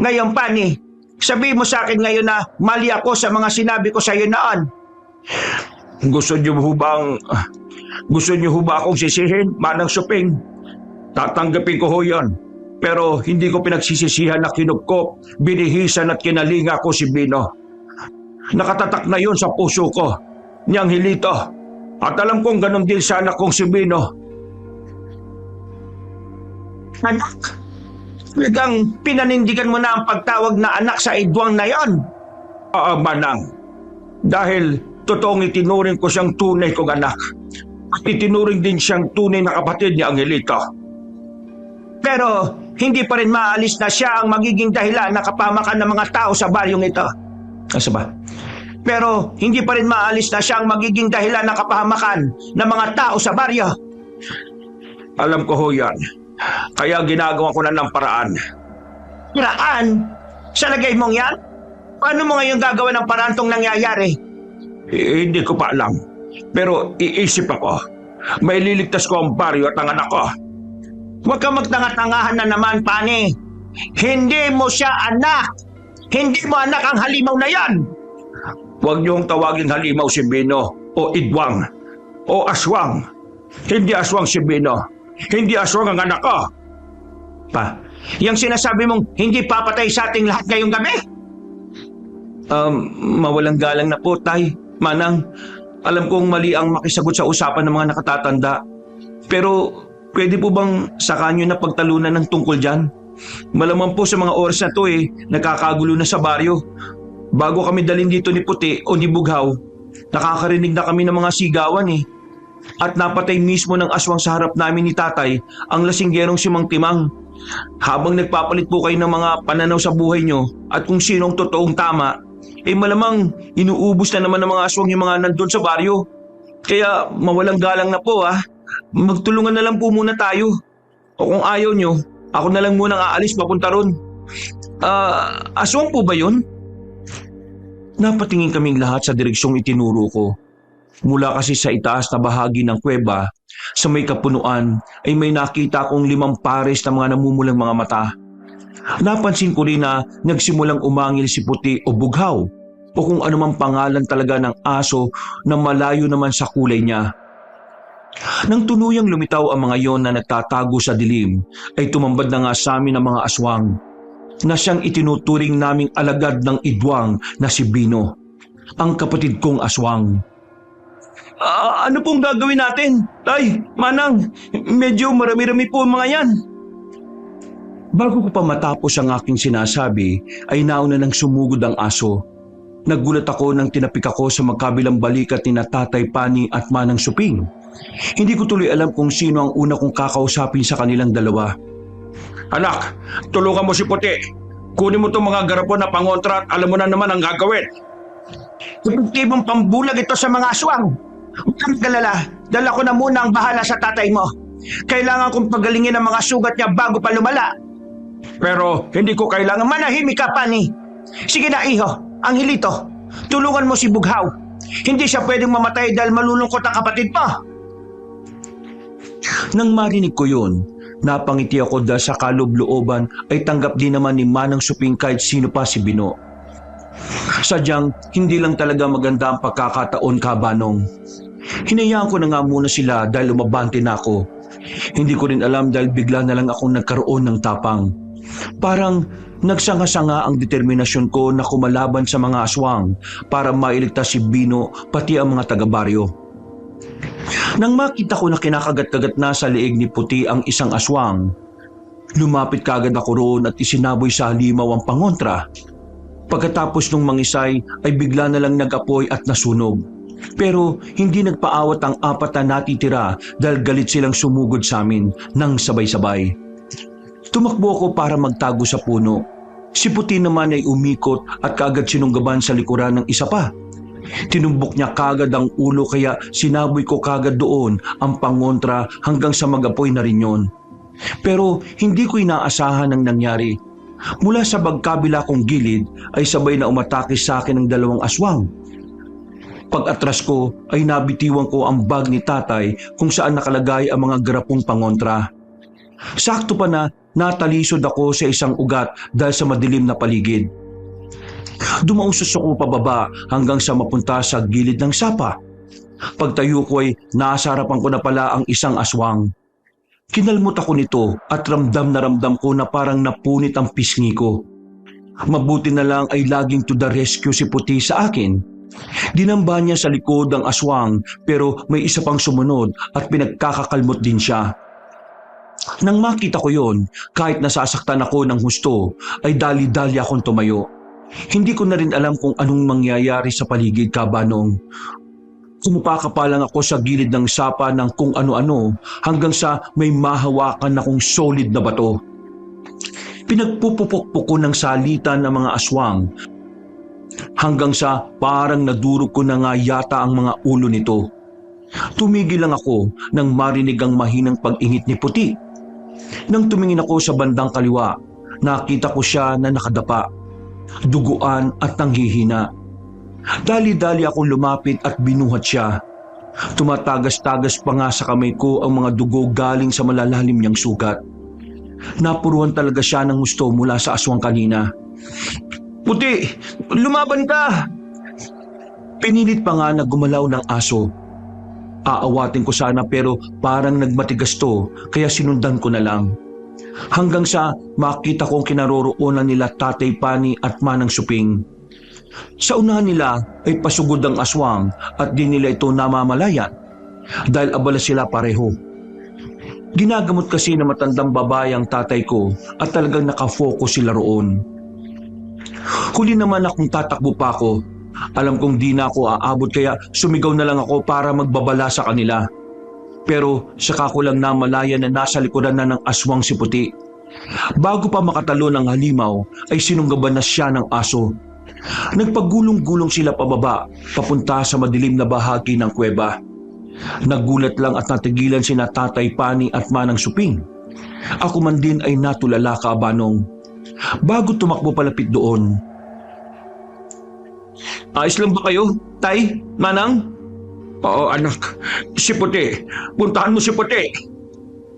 Ngayon, Pani, sabi mo sa akin ngayon na mali ako sa mga sinabi ko sa iyo noon. Gusto niyo ba akong sisihin, Manang Suping? Tatanggapin ko ho yan. Pero hindi ko pinagsisisihan na kinupkop, binihisan at kinalinga ko si Bino. Nakatatak na yun sa puso ko, niyang Hilito. At alam kong ganun din sa anak kong si Bino. Anak, talagang pinanindigan mo na ang pagtawag na anak sa idwang na yon. Manang, dahil totoong itinuring ko siyang tunay kong anak. At itinuring din siyang tunay na kapatid ni Angelito. Pero hindi pa rin maalis na siya ang magiging dahilan ng kapamakan ng mga tao sa baryong ito. Asa ba? Pero hindi pa rin maalis na siya ang magiging dahilan ng kapahamakan ng mga tao sa baryo. Alam ko ho yan. Kaya ginagawa ko na ng paraan. Paraan? Sa lagay mong yan? Paano mo ngayon gagawa ng paraan tong nangyayari? Hindi ko pa alam. Pero iisip ako. May liligtas ko ang baryo at ang anak ko. Huwag kang magtanga-tangahan na naman, Pani. Hindi mo siya anak. Hindi mo anak ang halimaw na yan. Huwag niyong tawagin halimaw si Bino o Idwang o Aswang. Hindi aswang si Bino. Hindi aswang ang anak ko. Pa, yung sinasabi mong hindi papatay sa ating lahat ngayong gabi? Mawalang galang na po, Tay. Manang, alam kong mali ang makisagot sa usapan ng mga nakatatanda. Pero pwede po bang saka nyo na pagtalunan ng tungkol dyan? Malamang po sa mga oras na to nakakagulo na sa baryo. Bago kami dalhin dito ni Puti o ni Bughaw, nakakarinig na kami ng mga sigawan At napatay mismo ng aswang sa harap namin ni Tatay ang lasinggerong si Mang Timang. Habang nagpapalit po kayo ng mga pananaw sa buhay nyo at kung sinong totoong tama, malamang inuubos na naman ng mga aswang yung mga nandun sa baryo. Kaya mawalang galang na po magtulungan na lang po muna tayo. O kung ayaw nyo, ako na lang munang aalis papunta ron. Aswang po ba yun? Napatingin kaming lahat sa direksyong itinuro ko. Mula kasi sa itaas na bahagi ng kuweba, sa may kapunuan ay may nakita kong 5 pares na mga namumulang mga mata. Napansin ko rin na nagsimulang umangil si Puti o Bughaw o kung anumang pangalan talaga ng aso na malayo naman sa kulay niya. Nang tuluyang lumitaw ang mga yon na nagtatago sa dilim, ay tumambad na nga sa amin ang mga aswang na siyang itinuturing naming alagad ng Idwang na si Bino, ang kapatid kong aswang. Ano pong gagawin natin? Tay, Manang, medyo marami-rami po ang mga yan. Bago ko pa matapos ang aking sinasabi, ay nauna nang sumugod ang aso. Nagulat ako nang tinapik ako sa magkabilang balikat ni Tatay Pani at Manang Suping. Hindi ko tuloy alam kung sino ang una kong kakausapin sa kanilang dalawa. Anak, tulungan mo si Puti. Kunin mo itong mga garapon na pangontra at alam mo na naman ang gagawin. Epektibong pambulag ito sa mga aswang. Huwag kang galala, dala ko na muna ang bahala sa tatay mo. Kailangan kong pagalingin ang mga sugat niya bago pa lumala. Pero hindi ko kailangan Manahimik ka, Pani. Sige na, iho, ang hilito. Tulungan mo si Bughaw. Hindi siya pwedeng mamatay dahil malulungkot ang kapatid mo. Nang marinig ko yun, napangiti ako dahil sa kaloob-looban ay tanggap din naman ni Manang Suping kahit sino pa si Bino. Sadyang hindi lang talaga maganda ang pagkakataon, Kabanong. Hinayaan ko na nga muna sila dahil umabante na ako. Hindi ko rin alam dahil bigla na lang akong nagkaroon ng tapang. Parang nagsanga-sanga ang determinasyon ko na kumalaban sa mga aswang para mailigtas si Bino pati ang mga taga-baryo. Nang makita ko na kinakagat-kagat na sa leeg ni Puti ang isang aswang, lumapit kagad ako roon at isinaboy sa halimaw ang pangontra. Pagkatapos nung mangisay ay bigla na lang nag-apoy at nasunog. Pero hindi nagpaawat ang 4 na natitira dahil galit silang sumugod sa amin nang sabay-sabay. Tumakbo ako para magtago sa puno. Si Puti naman ay umikot at kaagad sinunggaban sa likuran ng isa pa. Tinumbok niya kagad ang ulo kaya sinaboy ko kagad doon ang pangontra hanggang sa mag-apoy na rin yon. Pero hindi ko inaasahan ang nangyari. Mula sa magkabila kong gilid ay sabay na umatake sa akin ang 2 aswang. Pag-atras ko ay nabitiwan ko ang bag ni Tatay kung saan nakalagay ang mga garapong pangontra. Sakto pa na natalisod ako sa isang ugat dahil sa madilim na paligid. Dumausos ako pababa hanggang sa mapunta sa gilid ng sapa. Pagtayo ko ay nasa harapan ko na pala ang isang aswang. Kinalmot ako nito at ramdam ko na parang napunit ang pisngi ko. Mabuti na lang ay laging to the rescue si Puti sa akin. Dinamba niya sa likod ang aswang pero may isa pang sumunod at pinagkakakalmot din siya. Nang makita ko yon, kahit nasasaktan ako ng husto, ay dali-dali akong tumayo. Hindi ko na rin alam kung anong mangyayari sa paligid, Kabanong. Sumupaka pa lang ako sa gilid ng sapa ng kung ano-ano hanggang sa may mahawakan akong solid na bato. Pinagpupupok ko ng salitan ng mga aswang hanggang sa parang nadurog ko na nga yata ang mga ulo nito. Tumigil lang ako nang marinig ang mahinang pag-ingit ni Puti. Nang tumingin ako sa bandang kaliwa, nakita ko siya na nakadapa, duguan at nanghihina. Dali-dali akong lumapit at binuhat siya. Tumatagas-tagas pa nga sa kamay ko ang mga dugo galing sa malalalim niyang sugat. Napuruhan talaga siya ng gusto mula sa aswang kanina. Puti, lumaban ka! Pinilit pa nga na gumalaw ng aso. Aawatin ko sana pero parang nagmatigas to kaya sinundan ko na lang. Hanggang sa makita kong kinaroroonan nila Tatay Pani at Manang Suping. Sa unahan nila ay pasugod ang aswang at di nila ito namamalayan dahil abala sila pareho. Ginagamot kasi na matandang babae ang tatay ko at talagang nakafocus sila roon. Huli naman akong tatakbo pa ako. Alam kong di na ako aabot kaya sumigaw na lang ako para magbabala sa kanila. Pero saka ko lang namalayan na nasa likuran na ng aswang si Puti. Bago pa makatalo ng halimaw ay sinunggaban na siya ng aso. Nagpagulong-gulong sila pababa papunta sa madilim na bahagi ng kuweba. Nagulat lang at natigilan sina Tatay Pani at Manang Suping. Ako man din ay natulala Kabanong. Bago tumakbo palapit doon. Ayos lang ba kayo, Tay, Manang? Oo anak, si Puti. Puntahan mo si Puti.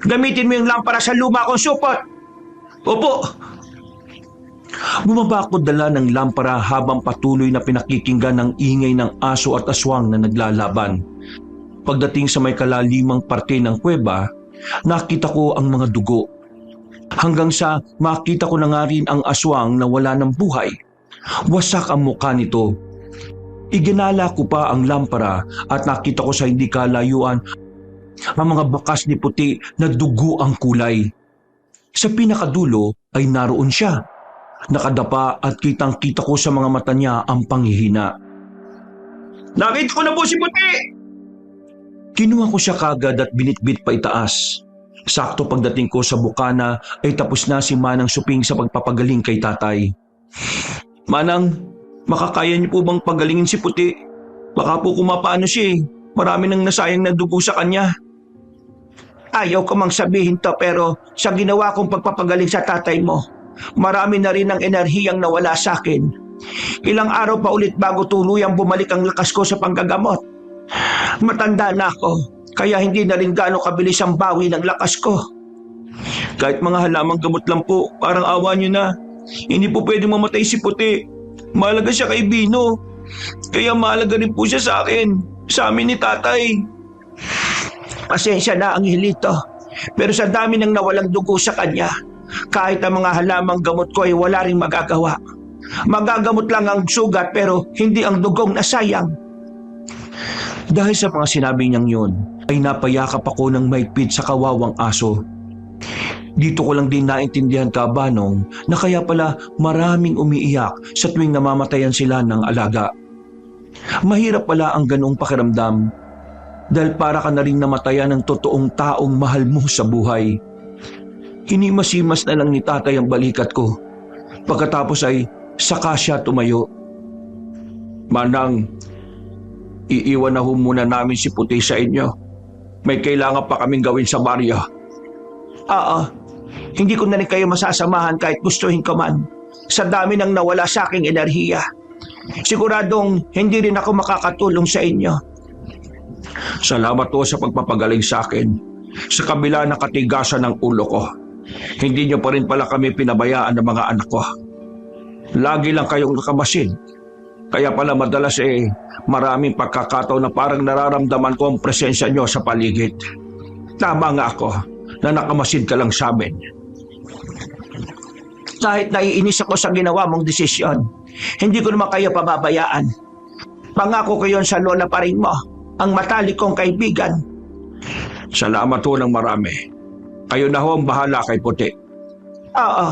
Gamitin mo yung lampara sa luma kong supot. Opo. Bumaba ako dala ng lampara habang patuloy na pinakikinggan ng ingay ng aso at aswang na naglalaban. Pagdating sa may kalalimang parte ng kuweba, nakita ko ang mga dugo. Hanggang sa makita ko na nga rin ang aswang na wala ng buhay. Wasak ang mukha nito. Iginala ko pa ang lampara at nakita ko sa hindi kalayuan ang mga bakas ni Puti na dugo ang kulay. Sa pinakadulo ay naroon siya. Nakadapa at kitang-kita ko sa mga mata niya ang panghihina. Nakita ko na po si Puti! Kinuha ko siya kagad at binitbit pa itaas. Sakto pagdating ko sa bukana ay tapos na si Manang Suping sa pagpapagaling kay tatay. Manang, makakaya niyo po bang pagalingin si Puti? Baka po kumapaano siya eh. Marami nang nasayang na dugo sa kanya. Ayaw ko mang sabihin to pero sa ginawa kong pagpapagaling sa tatay mo, marami na rin ang enerhiyang nawala sa akin. Ilang araw pa ulit bago tuluyang bumalik ang lakas ko sa panggagamot. Matanda na ako, kaya hindi na rin gaano kabilis ang bawi ng lakas ko. Kahit mga halamang gamot lang po, parang awa niyo na. Hindi po pwedeng mamatay si Puti. Mahalaga siya kay Bino. Kaya mahalaga rin po siya sa akin. Sa amin ni tatay. Pasensya na ang hilito. Pero sa dami ng nawalang dugo sa kanya, kahit ang mga halamang gamot ko ay wala ring magagawa. Magagamot lang ang sugat pero hindi ang dugong nasayang. Dahil sa mga sinabi niyang yun, ay napayakap ako ng maigpit sa kawawang aso. Dito ko lang din naintindihan Kabanong na kaya pala maraming umiiyak sa tuwing namamatayan sila ng alaga. Mahirap pala ang ganoong pakiramdam dahil para ka na rin namatayan ng totoong taong mahal mo sa buhay. Hinimasimas na lang ni tatay ang balikat ko. Pagkatapos ay saka siya tumayo. Manang, iiwan na ho muna namin si Puti sa inyo. May kailangan pa kaming gawin sa baryo. Oo, hindi ko na rin kayo masasamahan kahit gustuhin ko man. Sa dami ng nawala sa aking enerhiya. Siguradong hindi rin ako makakatulong sa inyo. Salamat po sa pagpapagaling sa akin. Sa kabila ng katigasan ng ulo ko, hindi niyo pa rin pala kami pinabayaan ng mga anak ko. Lagi lang kayong nakamasid. Kaya pala madalas maraming pagkakataon na parang nararamdaman ko ang presensya niyo sa paligid. Tama nga ako na nakamasid ka lang sa amin. Kahit naiinis ako sa ginawa mong desisyon, hindi ko naman kayo pababayaan. Pangako ko yon sa lola pa rin mo, ang matalik kong kaibigan. Salamat ho ng marami. Kayo na ho ang bahala kay Puti. Oo,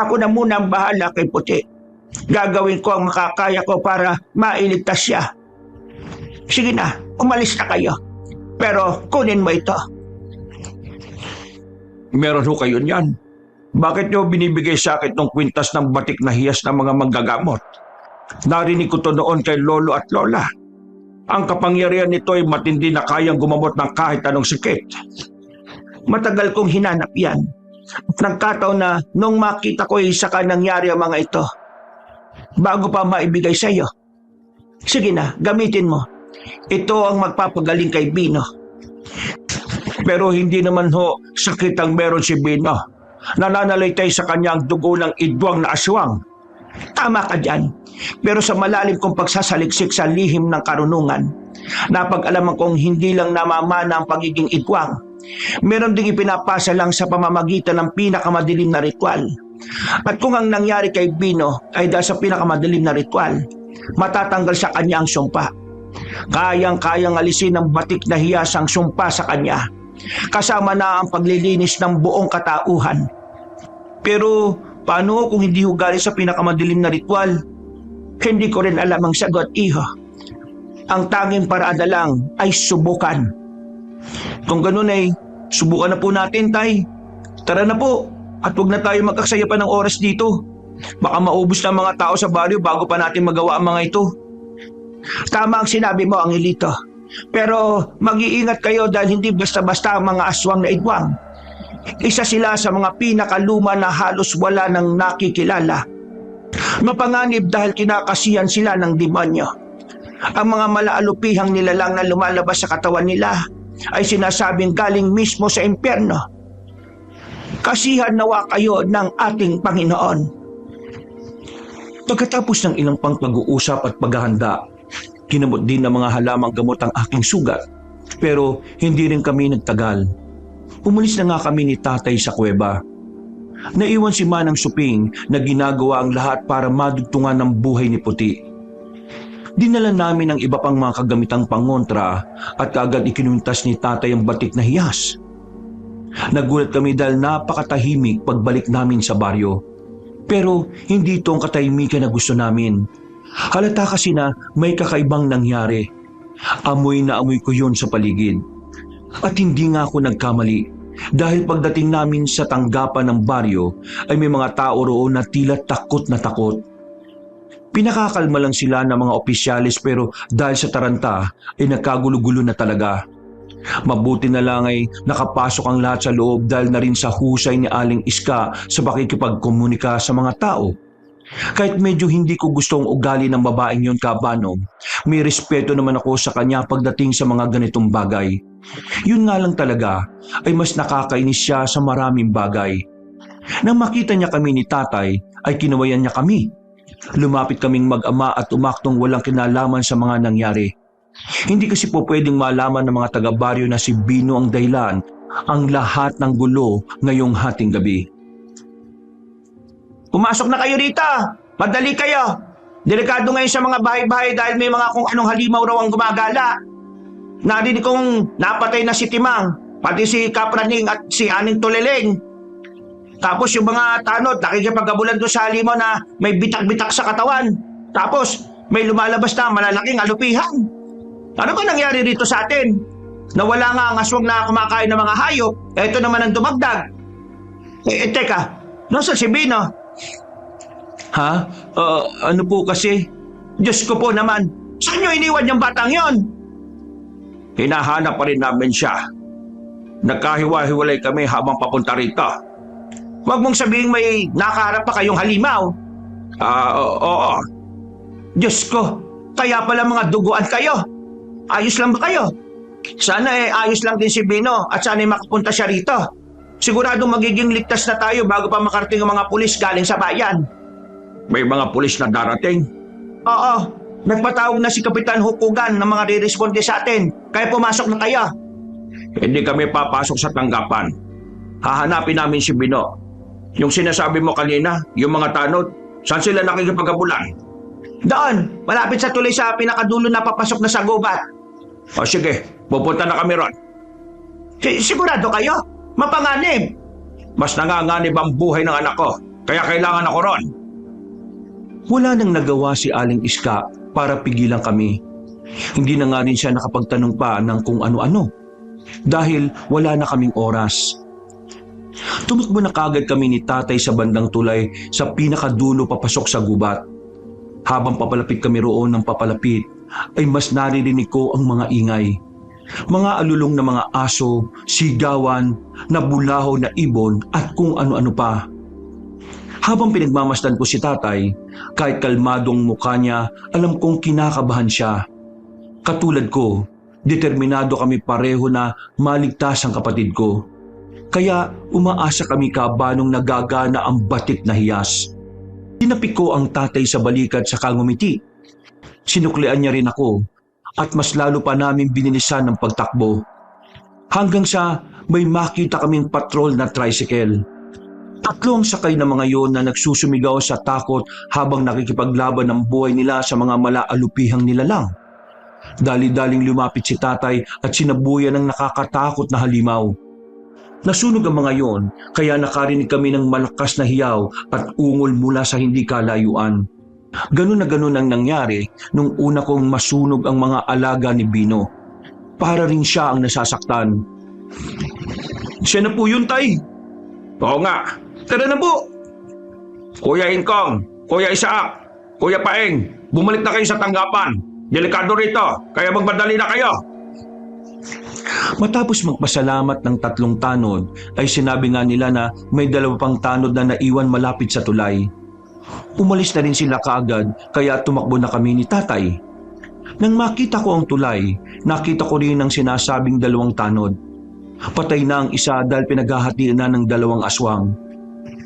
ako na muna ang bahala kay Puti. Gagawin ko ang makakaya ko para mailigtas siya. Sige na, umalis na kayo. Pero kunin mo ito. Meron ho kayo niyan. Bakit niyo binibigay sa akin ng kwintas ng batik na hiyas ng mga manggagamot? Narinig ko to noon kay Lolo at Lola. Ang kapangyarihan nito ay matindi na kayang gumamot ng kahit anong sakit. Matagal kong hinanap yan. Nagkataon na nung makita ko saka nangyari ang mga ito. Bago pa maibigay sa iyo. Sige na, gamitin mo. Ito ang magpapagaling kay Bino. Pero hindi naman ho sakit ang meron si Bino. Nananalaytay sa kanya ang dugo ng idwang na aswang. Tama ka dyan. Pero sa malalim kong pagsasaliksik sa lihim ng karunungan, napag-alaman kong hindi lang namamana ang pagiging itwang. Meron ding ipinapasa lang sa pamamagitan ng pinakamadilim na ritual. At kung ang nangyari kay Bino ay dahil sa pinakamadilim na ritual, matatanggal sa kanya ang sumpa. Kayang-kayang alisin ng batik na hiyas ang sumpa sa kanya, kasama na ang paglilinis ng buong katauhan. Pero paano kung hindi galing sa pinakamadilim na ritual? Hindi ko rin alam ang sagot, iho. Ang tanging paraan na lang ay subukan. Kung ganun ay, subukan na po natin, Tay. Tara na po, at huwag na tayo magkaksaya pa ng oras dito. Baka maubos na ang mga tao sa baryo bago pa natin magawa ang mga ito. Tama ang sinabi mo, Angelito. Pero mag-iingat kayo dahil hindi basta-basta ang mga aswang na itwang. Isa sila sa mga pinakaluma na halos wala nang nakikilala. Mapanganib dahil kinakasihan sila ng demonyo. Ang mga malaalupihang nilalang na lumalabas sa katawan nila ay sinasabing galing mismo sa impyerno. Kasihan nawa kayo ng ating Panginoon. Pagkatapos ng ilang pang pag-uusap at paghahanda, kinamot din ng mga halamang gamot ang aking sugat. Pero hindi rin kami nagtagal. Umalis na nga kami ni Tatay sa kuweba. Naiwan si Manang Suping na ginagawa ang lahat para madugtungan ng buhay ni Puti. Dinala namin ang iba pang mga kagamitang pangontra at kaagad ikinuntas ni Tatay ang batik na hiyas. Nagulat kami dahil napakatahimik pagbalik namin sa baryo. Pero hindi ito ang katahimikan na gusto namin. Halata kasi na may kakaibang nangyari. Amoy na amoy ko yun sa paligid. At hindi nga ako nagkamali. Dahil pagdating namin sa tanggapan ng baryo ay may mga tao roon na tila takot na takot. Pinakakalma lang sila ng mga opisyalis pero dahil sa taranta ay nagkagulo-gulo na talaga. Mabuti na lang ay nakapasok ang lahat sa loob dahil na rin sa husay ni Aling Iska sa pakikipagkomunika sa mga tao. Kahit medyo hindi ko gustong ugali ng babaeng yun, Kabanong, may respeto naman ako sa kanya pagdating sa mga ganitong bagay. Yun nga lang talaga ay mas nakakainis siya sa maraming bagay. Nang makita niya kami ni Tatay ay kinawayan niya kami. Lumapit kaming mag-ama at umaktong walang kinalaman sa mga nangyari. Hindi kasi po pwedeng malaman ng mga taga-baryo na si Bino ang dahilan ang lahat ng gulo ngayong hating gabi. Pumasok na kayo rito! Madali kayo! Delikado ngayon sa mga bahay-bahay dahil may mga kung anong halimaw raw ang gumagala. Narinig kong napatay na si Timang, pati si Kapraning at si Aning Tuleleng. Tapos yung mga tanod, nakikipagabulan doon sa halimaw na may bitak-bitak sa katawan. Tapos may lumalabas na malalaking alupihan. Ano ba nangyari rito sa atin? Nawala nga ang aswang na kumakain ng mga hayop, eto naman ang dumagdag. Teka, nasaan si Bino? Ha? Ano po kasi? Diyos ko po naman, saan nyo iniwan yung batang yon? Hinahanap pa rin namin siya. Nagkahiwa-hiwalay kami habang papunta rito. Huwag mong sabihin may nakaharap pa kayong halimaw. Oo. Diyos ko, kaya pala mga duguan kayo. Ayos lang ba kayo? Sana ayos lang din si Bino at sana makapunta siya rito. Siguradong magiging ligtas na tayo bago pa makarating ang mga pulis galing sa bayan. May mga pulis na darating? Oo, nagpatawag na si Kapitan Hukugan ng mga re-responde sa atin, kaya pumasok na kayo. Hindi kami papasok sa tanggapan. Hahanapin namin si Bino. Yung sinasabi mo kanina, yung mga tanod, saan sila nakikipagabulan? Doon, malapit sa tulay sa pinakadulo na papasok na sa gubat. O sige, pupunta na kami ron. Sigurado kayo? Mapanganib. Mas nanganganib ang buhay ng anak ko, kaya kailangan ako ron. Wala nang nagawa si Aling Iska para pigilan kami. Hindi na nga rin siya nakapagtanong pa ng kung ano-ano dahil wala na kaming oras. Tumakbo na kagad kami ni Tatay sa bandang tulay sa pinakadulo papasok sa gubat. Habang papalapit kami roon ng papalapit ay mas naririnig ko ang mga ingay. Mga alulong na mga aso, sigawan, nabulaho na ibon at kung ano-ano pa. Habang pinagmamasdan ko si Tatay, kahit kalmadong mukha niya, alam kong kinakabahan siya. Katulad ko, determinado kami pareho na maligtas ang kapatid ko. Kaya umaasa kami, Kabanong, nagagana ang batik na hiyas. Tinapik ko ang tatay sa balikat sa ngumiti. Sinuklian niya rin ako at mas lalo pa namin binilisan ng pagtakbo. Hanggang sa may makita kaming patrol na tricycle. 3 ang sakay na mga yon na nagsusumigaw sa takot habang nakikipaglaban ng buhay nila sa mga malaalupihang nilalang. Dali-daling lumapit si tatay at sinabuyan ng nakakatakot na halimaw. Nasunog ang mga yon kaya nakarinig kami ng malakas na hiyaw at ungol mula sa hindi kalayuan. Ganun na ganun ang nangyari nung una kong masunog ang mga alaga ni Bino. Para rin siya ang nasasaktan. Siya na po yun, tay. Oo nga. Tara na po. Kuya Ingkong, Kuya Isaac, Kuya Paeng, bumalik na kayo sa tanggapan. Delikado rito, kaya magmadali na kayo. Matapos magpasalamat ng 3 tanod, ay sinabi nga nila na may 2 pang tanod na naiwan malapit sa tulay. Umalis na rin sila kaagad, kaya tumakbo na kami ni tatay. Nang makita ko ang tulay, nakita ko rin ang sinasabing 2 tanod. Patay na ang isa dahil pinaghahatiin na ng 2 aswang.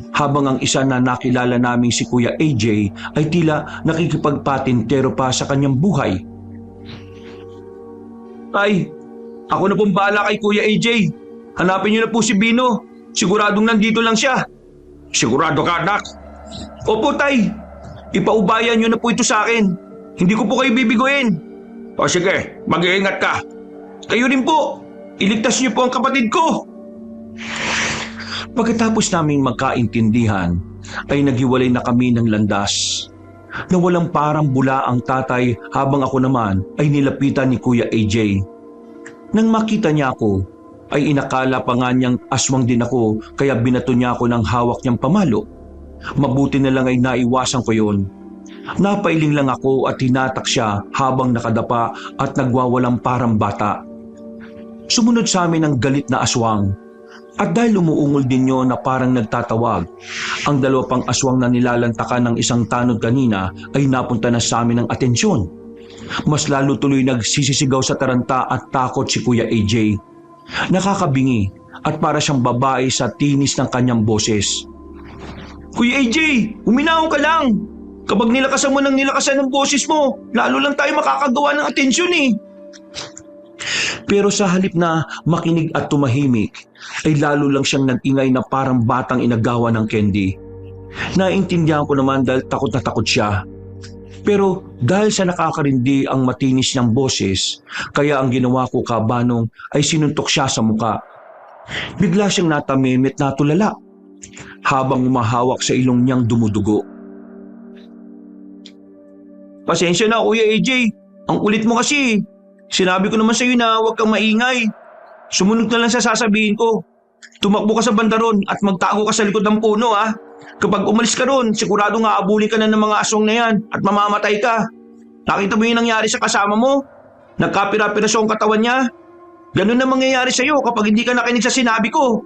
Habang ang isa na nakilala naming si Kuya AJ ay tila nakikipagpatintero pa sa kanyang buhay. Tay, ako na pong bahala kay Kuya AJ. Hanapin niyo na po si Bino. Siguradong nandito lang siya. Sigurado ka, anak? Opo, tay. Ipaubayan niyo na po ito sa akin. Hindi ko po kayo bibiguin. O sige, mag-iingat ka. Kayo rin po. Iligtas niyo po ang kapatid ko. Pagkatapos naming magkaintindihan, ay naghiwalay na kami ng landas. Na walang parang bula ang tatay habang ako naman ay nilapitan ni Kuya AJ. Nang makita niya ako, ay inakala pa nga niyang aswang din ako kaya binato niya ako ng hawak niyang pamalo. Mabuti na lang ay naiwasan ko yun. Napailing lang ako at hinatak siya habang nakadapa at nagwawalang parang bata. Sumunod sa amin ang galit na aswang. At dahil umuungol din yun na parang nagtatawag, ang 2 pang aswang na nilalantakan ng isang tanod kanina ay napunta na sa amin ng atensyon. Mas lalo tuloy nagsisisigaw sa taranta at takot si Kuya AJ. Nakakabingi at para siyang babae sa tinis ng kanyang boses. Kuya AJ, huminahon ka lang! Kapag nilakasan mo ng nilakasan ng boses mo, lalo lang tayo makakagawa ng atensyon eh. Pero sa halip na makinig at tumahimik, ay lalo lang siyang nag-ingay na parang batang inagawa ng candy. Naintindihan ko naman dahil takot na takot siya. Pero dahil sa nakakarindi ang matinis niyang boses, kaya ang ginawa ko kabanong ay sinuntok siya sa muka. Bigla siyang natamimit na tulala, habang umahawak sa ilong niyang dumudugo. Pasensya na, Kuya AJ. Ang kulit mo kasi. Sinabi ko naman sa iyo na huwag kang maingay. Sumunod na lang sa sasabihin ko. Tumakbo ka sa bandaron at magtago ka sa likod ng puno, ha? Kapag umalis ka ron, siguradong aabulin ka na ng mga aswang na yan at mamamatay ka. Nakita mo yung nangyari sa kasama mo? Nagkapira-piraso ang katawan niya? Ganun na mangyayari sa iyo kapag hindi ka nakinig sa sinabi ko.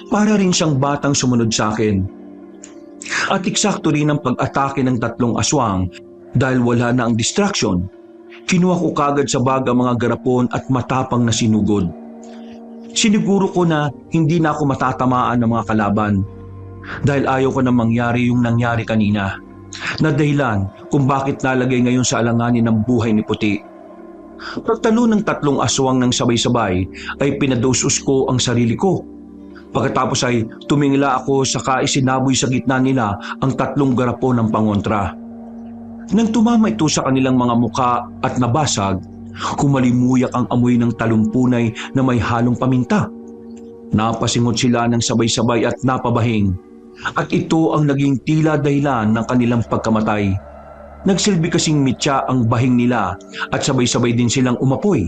Para rin siyang batang sumunod sa akin. At eksakto rin ang pag-atake ng 3 aswang dahil wala na ang distraction. Kinuha ko kagad sa bag ang mga garapon at matapang na sinugod. Siniguro ko na hindi na ako matatamaan ng mga kalaban dahil ayaw ko na mangyari yung nangyari kanina na dahilan kung bakit nalagay ngayon sa alanganin ng buhay ni Puti. Pagtalo ng 3 aswang ng sabay-sabay ay pinadosos ko ang sarili ko. Pagkatapos ay tumingala ako saka isinaboy sa gitna nila ang 3 garapon ng pangontra. Nang tumama ito sa kanilang mga muka at nabasag, humalimuyak ang amoy ng talumpunay na may halong paminta. Napasingot sila ng sabay-sabay at napabahing. At ito ang naging tila dahilan ng kanilang pagkamatay. Nagsilbi kasing mitya ang bahing nila at sabay-sabay din silang umapoy.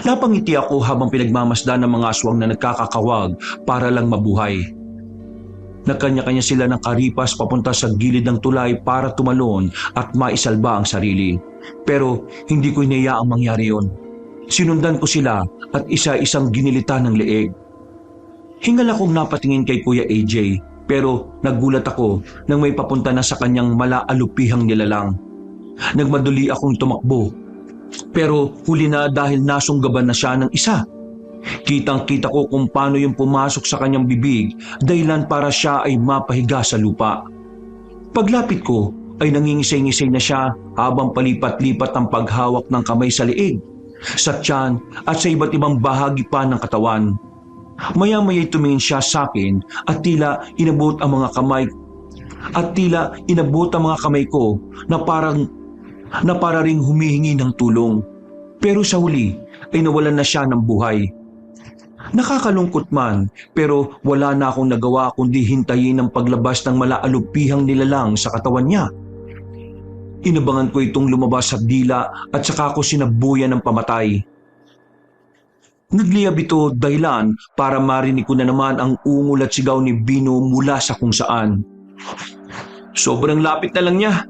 Napangiti ako habang pinagmamasdan ng mga aswang na nagkakakawag para lang mabuhay. Nagkanya-kanya sila ng karipas papunta sa gilid ng tulay para tumalon at maisalba ang sarili. Pero hindi ko inayaang mangyari yon. Sinundan ko sila at isa-isang ginilita ng leeg. Hingal akong napatingin kay Kuya AJ pero naggulat ako nang may papunta na sa kanyang malaalupihang nilalang. Nagmadali akong tumakbo pero huli na dahil nasunggaban na siya ng isa. Kitang-kita ko kung paano yung pumasok sa kanyang bibig dahilan para siya ay mapahiga sa lupa. Paglapit ko ay nangingisay-ngisay na siya habang palipat-lipat ang paghawak ng kamay sa leeg, sa tiyan at sa iba't ibang bahagi pa ng katawan. Maya-maya'y tumingin siya sa akin at tila inabot ang mga kamay ko na para ring humihingi ng tulong. Pero sa huli ay nawalan na siya ng buhay. Nakakalungkot man, pero wala na akong nagawa kundi hintayin ang paglabas ng malaalupihang nilalang sa katawan niya. Inabangan ko itong lumabas sa dila at saka ko sinabuyan ng pamatay. Nagliyab ito dahilan para marinig ko na naman ang ungol at sigaw ni Bino mula sa kung saan. Sobrang lapit na lang niya.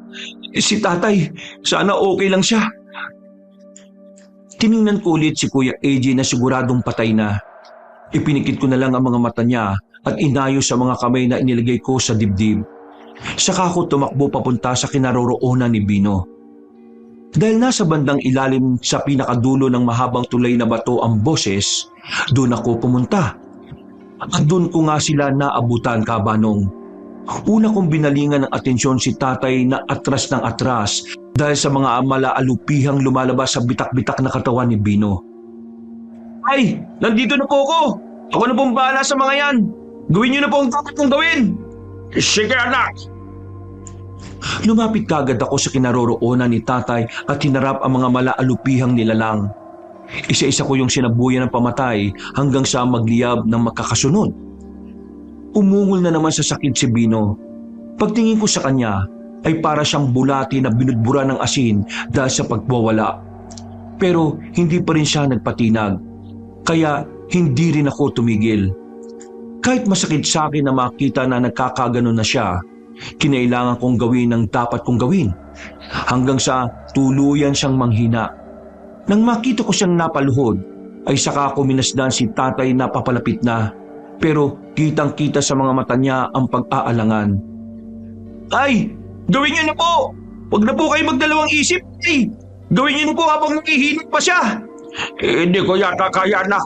Si tatay, sana okay lang siya. Tiningnan ko ulit si Kuya AJ na siguradong patay na. Ipinikit ko na lang ang mga mata niya at inayos sa mga kamay na inilagay ko sa dibdib. Saka ako tumakbo papunta sa kinaroroonan ni Bino. Dahil nasa bandang ilalim sa pinakadulo ng mahabang tulay na bato ang boses, doon ako pumunta. At doon ko nga sila naabutan, Kabanong. Una kong binalingan ng atensyon si tatay na atras ng atras dahil sa mga malaalupihang lumalabas sa bitak-bitak na katawan ni Bino. Ay, nandito na po ako! Ako na pong bahala sa mga yan! Gawin niyo na po ang dapat kong gawin! Sige anak! Lumapit kagad ako sa kinaroroonan ni tatay at hinarap ang mga malaalupihang nilalang. Isa-isa ko yung sinabuyan ng pamatay hanggang sa magliyab ng magkakasunod. Umungol na naman sa sakit si Bino. Pagtingin ko sa kanya ay para siyang bulati na binudbura ng asin dahil sa pagwawala. Pero hindi pa rin siya nagpatinag. Kaya hindi rin ako tumigil. Kahit masakit sa akin na makita na nagkakaganon na siya, kinailangan kong gawin ang dapat kong gawin. Hanggang sa tuluyan siyang manghina. Nang makita ko siyang napaluhod, ay saka ako minasdan si tatay na papalapit na. Pero kitang-kita sa mga mata niya ang pag-aalangan. Ay! Gawin niyo na po! Huwag na po kayo magdalawang isip! Ay! Gawin niyo na po habang nakihinit pa siya! Hindi ko yata kaya anak.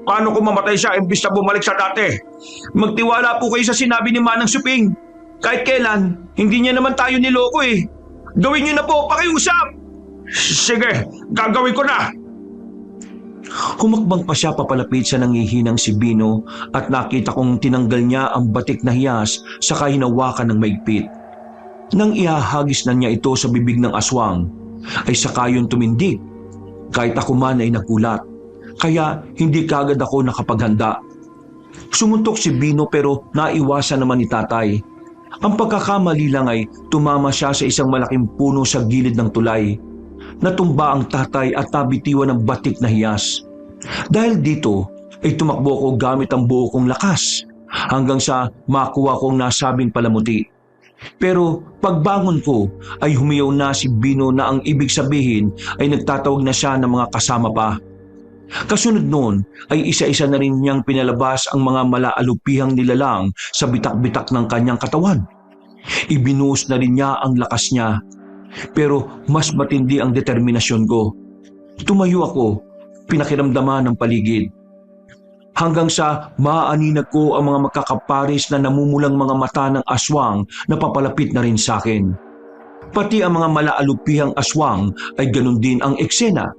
Paano kung mamatay siya imbis na bumalik sa dati? Magtiwala po kayo sa sinabi ni Manang Suping. Kahit kailan, hindi niya naman tayo niloko eh. Gawin niyo na po, pakiusap! Sige, gagawin ko na! Humakbang pa siya papalapit sa nangihinang si Bino at nakita kong tinanggal niya ang batik na hiyas saka hinawakan ng maigpit. Nang ihahagis na niya ito sa bibig ng aswang, ay saka yun tumindig. Kahit ako man ay nagulat, kaya hindi kagad ako nakapaghanda. Sumuntok si Bino pero naiwasan naman ni tatay. Ang pagkakamali lang ay tumama siya sa isang malaking puno sa gilid ng tulay. Natumba ang tatay at nabitiwan ng batik na hiyas. Dahil dito ay tumakbo ko gamit ang buo kong lakas hanggang sa makuha kong nasabing palamuti. Pero pagbangon ko ay humiyaw na si Bino na ang ibig sabihin ay nagtatawag na siya ng mga kasama pa. Kasunod noon ay isa-isa na rin niyang pinalabas ang mga malaalupihang nilalang sa bitak-bitak ng kanyang katawan. Ibinuhos na rin niya ang lakas niya. Pero mas matindi ang determinasyon ko. Tumayo ako, pinakiramdaman ng paligid. Hanggang sa maaaninag ko ang mga magkakaparis na namumulang mga mata ng aswang na papalapit na rin sa akin. Pati ang mga malaalupihang aswang ay ganun din ang eksena.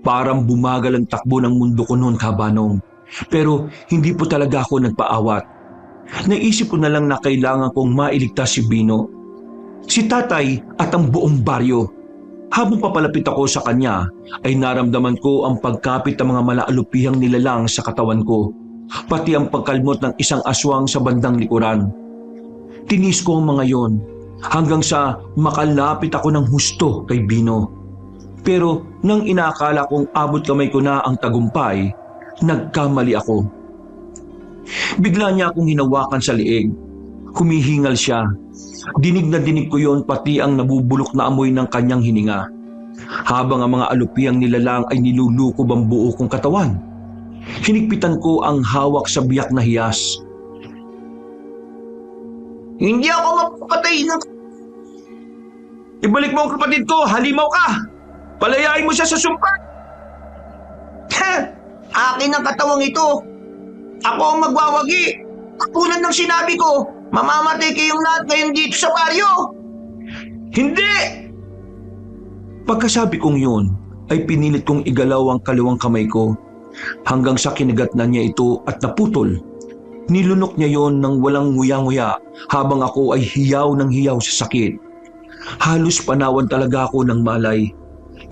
Parang bumagal ang takbo ng mundo ko noon, Kabanong. Pero hindi po talaga ako nagpaawat. Naisip ko na lang na kailangan kong mailigtas si Bino, si tatay at ang buong baryo. Habang papalapit ako sa kanya, ay naramdaman ko ang pagkapit ng mga malaalupihang nilalang sa katawan ko, pati ang pagkalmot ng isang aswang sa bandang likuran. Tinis ko ang mga yon, hanggang sa makalapit ako ng husto kay Bino. Pero nang inaakala kong abot kamay ko na ang tagumpay, nagkamali ako. Bigla niya akong hinawakan sa liig. Humihingal siya. Dinig na dinig ko yon pati ang nabubulok na amoy ng kanyang hininga. Habang ang mga alupihang nilalang ay nilulukob ang buo kong katawan. Hinigpitan ko ang hawak sa biyak na hiyas. Hindi ako mapapatay na... Ibalik mo ang kapatid ko, halimaw ka! Palayain mo siya sa sumpa! Ha! Akin ang katawang ito. Ako ang magwawagi. Katulad ng sinabi ko, mamamatay kayong lahat ngayon dito sa baryo. Hindi! Pagkasabi kong yun, ay pinilit kong igalaw ang kaliwang kamay ko hanggang sa kinagat na niya ito at naputol. Nilunok niya yon ng walang nguya-nguya habang ako ay hiyaw ng hiyaw sa sakit. Halos panawan talaga ako ng malay.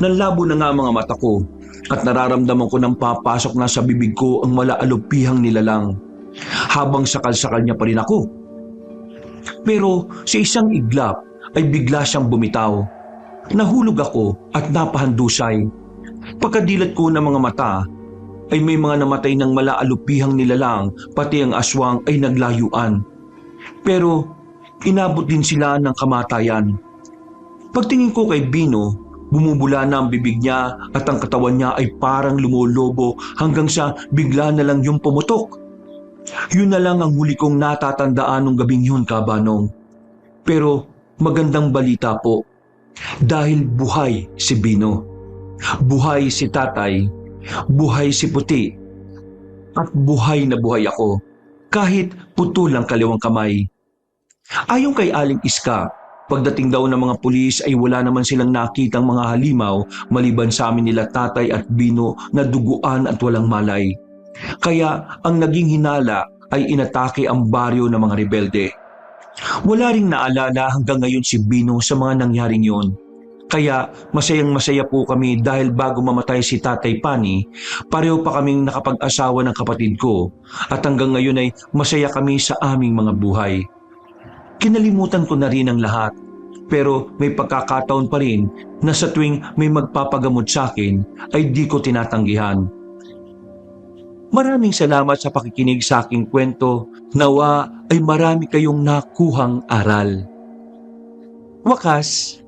Nanlabo na nga ang mga mata ko at nararamdaman ko nang papasok na sa bibig ko ang malaalupihang nilalang habang sakal-sakal niya pa rin ako. Pero sa isang iglap ay bigla siyang bumitaw. Nahulog ako at napahandusay. Pagkadilat ko ng mga mata ay may mga namatay ng malaalupihang nilalang, pati ang aswang ay naglayuan. Pero inabot din sila ng kamatayan. Pagtingin ko kay Bino, bumubula na ang bibig niya at ang katawan niya ay parang lumolobo hanggang sa bigla na lang yung pumutok. Yun na lang ang huli kong natatandaan nung gabing yun, Kabanong. Pero magandang balita po. Dahil buhay si Bino, buhay si Tatay, buhay si Puti, at buhay na buhay ako, kahit putol ang kaliwang kamay. Ayon kay Aling Iska, pagdating daw ng mga pulis ay wala naman silang nakitang mga halimaw maliban sa amin nila Tatay at Bino na duguan at walang malay. Kaya ang naging hinala ay inatake ang baryo ng mga rebelde. Wala ring naalala hanggang ngayon si Bino sa mga nangyaring yon. Kaya masayang masaya po kami dahil bago mamatay si Tatay Pani, pareho pa kaming nakapag-asawa ng kapatid ko at hanggang ngayon ay masaya kami sa aming mga buhay. Kinalimutan ko na rin ang lahat, pero may pagkakataon pa rin na sa tuwing may magpapagamot sa akin ay di ko tinatanggihan. Maraming salamat sa pakikinig sa aking kwento. Nawa ay marami kayong nakuhang aral. Wakas.